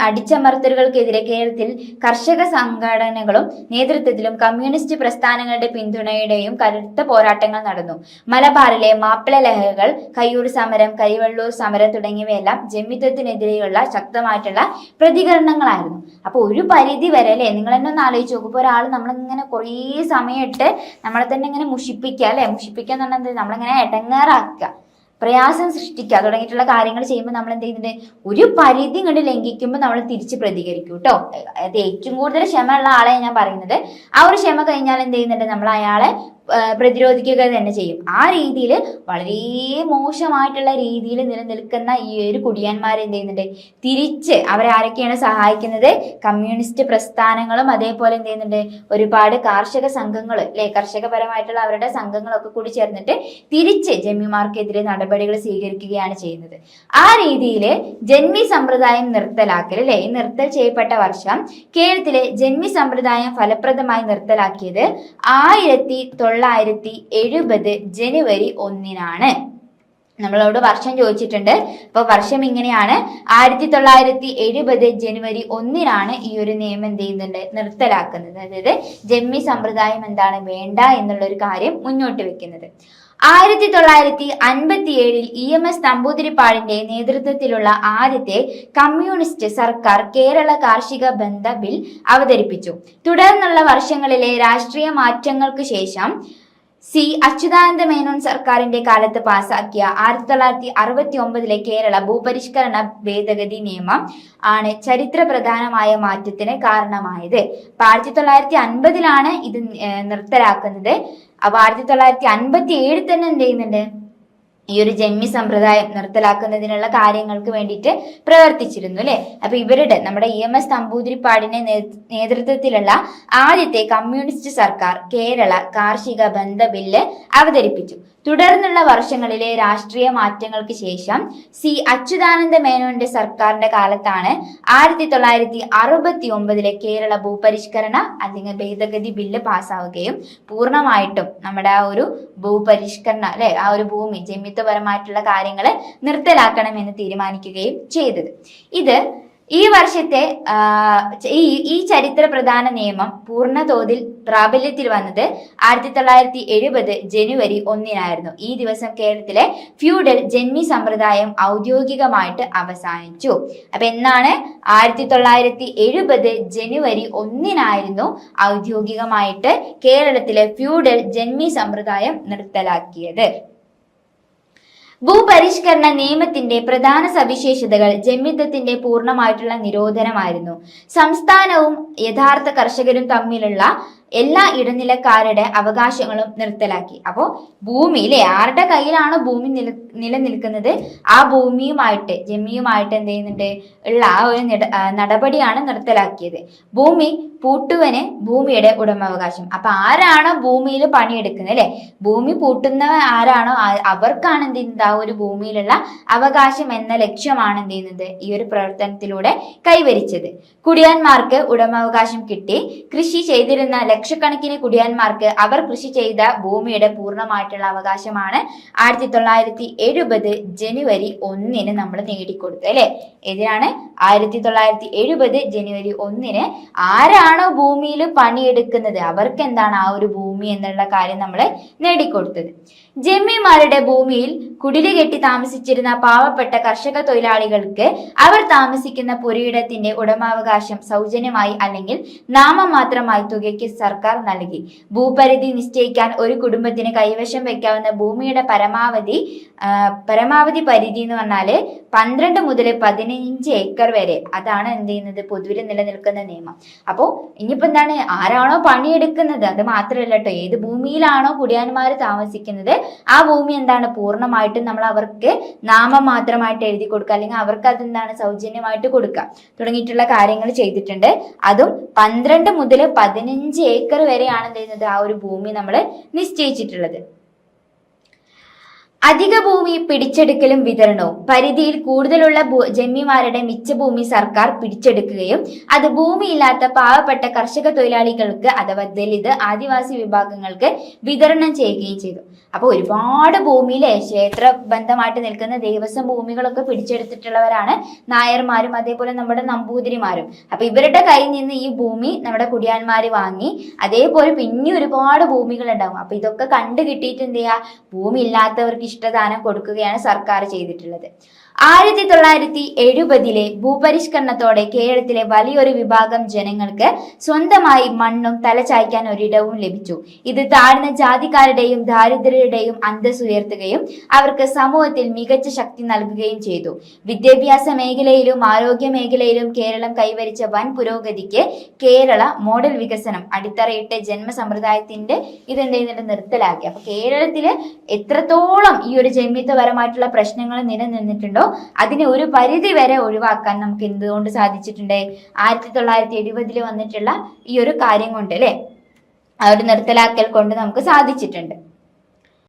അടിച്ചമർത്തലുകൾക്കെതിരെ കേരളത്തിൽ കർഷക സംഘടനകളും നേതൃത്വത്തിലും കമ്മ്യൂണിസ്റ്റ് പ്രസ്ഥാനങ്ങളുടെ പിന്തുണയുടെയും കരുത്ത പോരാട്ടങ്ങൾ നടന്നു. മലബാറിലെ മാപ്പിള ലഹകൾ, കയ്യൂർ സമരം, കരിവള്ളൂർ സമരം തുടങ്ങിയവയെല്ലാം ജന്മിത്വത്തിനെതിരെയുള്ള ശക്തമായിട്ടുള്ള പ്രതികരണങ്ങളായിരുന്നു. അപ്പൊ ഒരു പരിധി വരെ അല്ലെ, നിങ്ങൾ തന്നെ ഒന്ന് ആലോചിച്ച് നോക്കും, ഇപ്പോൾ ഒരാൾ നമ്മളിങ്ങനെ കുറേ സമയമിട്ട് നമ്മളെ തന്നെ ഇങ്ങനെ മുഷിപ്പിക്കുക അല്ലെ, മുഷിപ്പിക്കുക എന്ന് പറഞ്ഞാൽ നമ്മളിങ്ങനെ ഇടങ്ങേറാക്കുക, പ്രയാസം സൃഷ്ടിക്കുക തുടങ്ങിയിട്ടുള്ള കാര്യങ്ങൾ ചെയ്യുമ്പോൾ നമ്മൾ എന്ത് ചെയ്യുന്നുണ്ട്, ഒരു പരിധി ഇങ്ങോട്ട് ലംഘിക്കുമ്പോൾ നമ്മൾ തിരിച്ച് പ്രതികരിക്കും കേട്ടോ. അത് ഏറ്റവും കൂടുതൽ ക്ഷമയുള്ള ആളെ ഞാൻ പറയുന്നത്. ആ ഒരു ക്ഷമ കഴിഞ്ഞാൽ എന്ത് ചെയ്യുന്നുണ്ട്, നമ്മൾ അയാളെ പ്രതിരോധിക്കുക തന്നെ ചെയ്യും. ആ രീതിയിൽ വളരെ മോശമായിട്ടുള്ള രീതിയിൽ നിലനിൽക്കുന്ന ഈ ഒരു കുടിയാന്മാരെ എന്ത് ചെയ്യുന്നുണ്ട്, തിരിച്ച് അവരാരൊക്കെയാണ് സഹായിക്കുന്നത്, കമ്മ്യൂണിസ്റ്റ് പ്രസ്ഥാനങ്ങളും അതേപോലെ എന്ത് ചെയ്യുന്നുണ്ട് ഒരുപാട് കാർഷിക സംഘങ്ങൾ അല്ലെ, കർഷകപരമായിട്ടുള്ള അവരുടെ സംഘങ്ങളൊക്കെ കൂടി ചേർന്നിട്ട് തിരിച്ച് ജന്മിമാർക്കെതിരെ നടപടികൾ സ്വീകരിക്കുകയാണ് ചെയ്യുന്നത്. ആ രീതിയിൽ ജന്മി സമ്പ്രദായം നിർത്തലാക്കൽ അല്ലെ, ഈ നിർത്തൽ ചെയ്യപ്പെട്ട വർഷം കേരളത്തിലെ ജന്മി സമ്പ്രദായം ഫലപ്രദമായി നിർത്തലാക്കിയത് 1970 ജനുവരി 1 നമ്മളോട് വർഷം ചോദിച്ചിട്ടുണ്ട്. അപ്പൊ വർഷം ഇങ്ങനെയാണ്, 1970 ജനുവരി 1 ഈ ഒരു നിയമം എന്ത് ചെയ്യുന്നുണ്ട്, നിർത്തലാക്കുന്നത്. അതായത് ജന്മി സമ്പ്രദായം എന്താണ് വേണ്ട എന്നുള്ള ഒരു കാര്യം മുന്നോട്ട് വെക്കുന്നത്. 1957 EMS നമ്പൂതിരിപ്പാടിന്റെ നേതൃത്വത്തിലുള്ള ആദ്യത്തെ കമ്മ്യൂണിസ്റ്റ് സർക്കാർ കേരള കാർഷിക ബന്ധ ബിൽ അവതരിപ്പിച്ചു. തുടർന്നുള്ള വർഷങ്ങളിലെ രാഷ്ട്രീയ മാറ്റങ്ങൾക്ക് ശേഷം സി അച്യുതാനന്ദ മേനോൻ സർക്കാരിന്റെ കാലത്ത് പാസാക്കിയ 1969 കേരള ഭൂപരിഷ്കരണ ഭേദഗതി നിയമം ആണ് ചരിത്ര പ്രധാനമായ മാറ്റത്തിന് കാരണമായത്. 1950 ഇത് നിർത്തലാക്കുന്നത്. അപ്പൊ 1957 തന്നെ എന്ത് ചെയ്യുന്നുണ്ട്, ഈ ഒരു ജന്മി സമ്പ്രദായം നിർത്തലാക്കുന്നതിനുള്ള കാര്യങ്ങൾക്ക് വേണ്ടിയിട്ട് പ്രവർത്തിച്ചിരുന്നു അല്ലെ. അപ്പൊ ഇവരുടെ നമ്മുടെ EMS നമ്പൂതിരിപ്പാടിന്റെ നേതൃത്വത്തിലുള്ള ആദ്യത്തെ കമ്മ്യൂണിസ്റ്റ് സർക്കാർ കേരള കാർഷിക ബന്ധ ബില്ല് അവതരിപ്പിച്ചു. തുടർന്നുള്ള വർഷങ്ങളിലെ രാഷ്ട്രീയ മാറ്റങ്ങൾക്ക് ശേഷം സി അച്യുതാനന്ദ മേനോന്റെ സർക്കാരിന്റെ കാലത്താണ് 1969 കേരള ഭൂപരിഷ്കരണ അല്ലെങ്കിൽ ഭേദഗതി ബില്ല് പാസ്സാവുകയും പൂർണ്ണമായിട്ടും നമ്മുടെ ആ ഒരു ഭൂപരിഷ്കരണ അല്ലെ, ആ ഒരു ഭൂമി ജന്മിത്വപരമായിട്ടുള്ള കാര്യങ്ങൾ നിർത്തലാക്കണമെന്ന് തീരുമാനിക്കുകയും ചെയ്തത്. ഇത് ഈ വർഷത്തെ ഈ ചരിത്ര പ്രധാന നിയമം പൂർണ്ണ തോതിൽ പ്രാബല്യത്തിൽ വന്നത് 1970 ജനുവരി 1 ഈ ദിവസം കേരളത്തിലെ ഫ്യൂഡൽ ജന്മി സമ്പ്രദായം ഔദ്യോഗികമായിട്ട് അവസാനിച്ചു. അപ്പൊ എന്നാണ് 1970 ജനുവരി 1 ഔദ്യോഗികമായിട്ട് കേരളത്തിലെ ഫ്യൂഡൽ ജന്മി സമ്പ്രദായം നിർത്തലാക്കിയത്. ഭൂപരിഷ്കരണ നിയമത്തിന്റെ പ്രധാന സവിശേഷതകൾ ജന്മിത്വത്തിന്റെ പൂർണ്ണമായിട്ടുള്ള നിരോധനമായിരുന്നു. സംസ്ഥാനവും യഥാർത്ഥ കർഷകരും തമ്മിലുള്ള എല്ലാ ഇടനിലക്കാരുടെ അവകാശങ്ങളും നിർത്തലാക്കി. അപ്പോൾ ഭൂമിയിലെ ആരുടെ കയ്യിലാണ് ഭൂമി നിലനിൽക്കുന്നത്, ആ ഭൂമിയുമായിട്ട് ജന്മിയുമായിട്ട് എന്ത് ചെയ്യുന്നുണ്ട് ഉള്ള ആ ഒരു നടപടിയാണ് നിർത്തലാക്കിയത്. ഭൂമി പൂട്ടുവന് ഭൂമിയുടെ ഉടമാവകാശം. അപ്പൊ ആരാണോ ഭൂമിയിൽ പണിയെടുക്കുന്നത് അല്ലെ, ഭൂമി പൂട്ടുന്ന ആരാണോ അവർക്കാണ് എന്ത് ചെയ്യുന്നത് ആ ഒരു ഭൂമിയിലുള്ള അവകാശം എന്ന ലക്ഷ്യമാണ് എന്ത് ചെയ്യുന്നത് ഈ ഒരു പ്രവർത്തനത്തിലൂടെ കൈവരിച്ചത്. കുടിയാന്മാർക്ക് ഉടമാവകാശം കിട്ടി. കൃഷി ചെയ്തിരുന്ന ലക്ഷക്കണക്കിന് കുടിയാന്മാർക്ക് അവർ കൃഷി ചെയ്ത ഭൂമിയുടെ പൂർണ്ണമായിട്ടുള്ള അവകാശമാണ് 1970 ജനുവരി 1 നമ്മൾ നേടിക്കൊടുത്തത് അല്ലെ. ഇതിനാണ് 1970 ജനുവരി 1 ആരാണോ ഭൂമിയിൽ പണിയെടുക്കുന്നത് അവർക്ക് എന്താണ് ആ ഒരു ഭൂമി എന്നുള്ള കാര്യം നമ്മൾ നേടിക്കൊടുത്തത്. ജന്മിമാരുടെ ഭൂമിയിൽ കുടില് കെട്ടി താമസിച്ചിരുന്ന പാവപ്പെട്ട കർഷക തൊഴിലാളികൾക്ക് അവർ താമസിക്കുന്ന പുരയിടത്തിന്റെ ഉടമാവകാശം സൗജന്യമായി അല്ലെങ്കിൽ നാമമാത്രമായി തുകയ്ക്ക് സർക്കാർ നൽകി. ഭൂപരിധി നിശ്ചയിക്കാൻ ഒരു കുടുംബത്തിന് കൈവശം വെക്കാവുന്ന ഭൂമിയുടെ പരമാവധി പരിധി എന്ന് പറഞ്ഞാല് 12 മുതൽ 15 ഏക്കർ വരെ. അതാണ് എന്ത് ചെയ്യുന്നത് പൊതുവിൽ നിലനിൽക്കുന്ന നിയമം. അപ്പോ ഇനിയിപ്പോ എന്താണ് ആരാണോ പണിയെടുക്കുന്നത് അത് മാത്രമല്ല കേട്ടോ, ഏത് ഭൂമിയിലാണോ കുടിയാന്മാർ താമസിക്കുന്നത് ആ ഭൂമി എന്താണ് പൂർണ്ണമായിട്ടും നമ്മൾ അവർക്ക് നാമം മാത്രമായിട്ട് എഴുതി കൊടുക്കുക, അല്ലെങ്കിൽ അവർക്ക് അതെന്താണ് സൗജന്യമായിട്ട് കൊടുക്കുക തുടങ്ങിയിട്ടുള്ള കാര്യങ്ങൾ ചെയ്തിട്ടുണ്ട്. അതും 12 മുതൽ 15 ഏക്കർ വരെയാണ് എന്ത് ചെയ്യുന്നത് ആ ഒരു ഭൂമി നമ്മൾ നിശ്ചയിച്ചിട്ടുള്ളത്. അധിക ഭൂമി പിടിച്ചെടുക്കലും വിതരണവും. പരിധിയിൽ കൂടുതലുള്ള ജന്മിമാരുടെ മിച്ച ഭൂമി സർക്കാർ പിടിച്ചെടുക്കുകയും അത് ഭൂമിയില്ലാത്ത പാവപ്പെട്ട കർഷക തൊഴിലാളികൾക്ക് അഥവാ ദലിത് ആദിവാസി വിഭാഗങ്ങൾക്ക് വിതരണം ചെയ്യുകയും ചെയ്തു. അപ്പൊ ഒരുപാട് ഭൂമിയിലെ ക്ഷേത്ര ബന്ധമായിട്ട് നിൽക്കുന്ന ദേവസ്വം ഭൂമികളൊക്കെ പിടിച്ചെടുത്തിട്ടുള്ളവരാണ് നായർമാരും അതേപോലെ നമ്മുടെ നമ്പൂതിരിമാരും. അപ്പൊ ഇവരുടെ കയ്യിൽ നിന്ന് ഈ ഭൂമി നമ്മുടെ കുടിയാന്മാര് വാങ്ങി. അതേപോലെ പിന്നെ ഒരുപാട് ഭൂമികൾ ഉണ്ടാവും. അപ്പൊ ഇതൊക്കെ കണ്ടു കിട്ടിയിട്ട് എന്ത് ചെയ്യാ, ഭൂമി ഇല്ലാത്തവർക്ക് ഇഷ്ടദാനം കൊടുക്കുകയാണ് സർക്കാർ ചെയ്തിട്ടുള്ളത്. 1970 ഭൂപരിഷ്കരണത്തോടെ കേരളത്തിലെ വലിയൊരു വിഭാഗം ജനങ്ങൾക്ക് സ്വന്തമായി മണ്ണും തലചായ്ക്കാൻ ഒരിടവും ലഭിച്ചു. ഇത് താഴ്ന്ന ജാതിക്കാരുടെയും ദാരിദ്ര്യരുടെയും അന്തസ് ഉയർത്തുകയും അവർക്ക് സമൂഹത്തിൽ മികച്ച ശക്തി നൽകുകയും ചെയ്തു. വിദ്യാഭ്യാസ മേഖലയിലും ആരോഗ്യ മേഖലയിലും കേരളം കൈവരിച്ച വൻ പുരോഗതിക്ക് കേരള മോഡൽ വികസനം അടിത്തറയിട്ട് ജന്മസമ്പ്രദായത്തിന്റെ ഇതെന്ത് ചെയ്യുന്നുണ്ട് നിർത്തലാക്കി. അപ്പൊ കേരളത്തില് എത്രത്തോളം ഈ ഒരു ജന്മിത്വപരമായിട്ടുള്ള പ്രശ്നങ്ങൾ നിലനിന്നിട്ടുണ്ടോ അതിനെ ഒരു പരിധി വരെ ഒഴിവാക്കാൻ നമുക്ക് എന്തുകൊണ്ട് സാധിച്ചിട്ടുണ്ട്, 1970 വന്നിട്ടുള്ള ഈ ഒരു കാര്യം കൊണ്ട് അല്ലെ, ആ ഒരു നിർത്തലാക്കൽ കൊണ്ട് നമുക്ക് സാധിച്ചിട്ടുണ്ട്.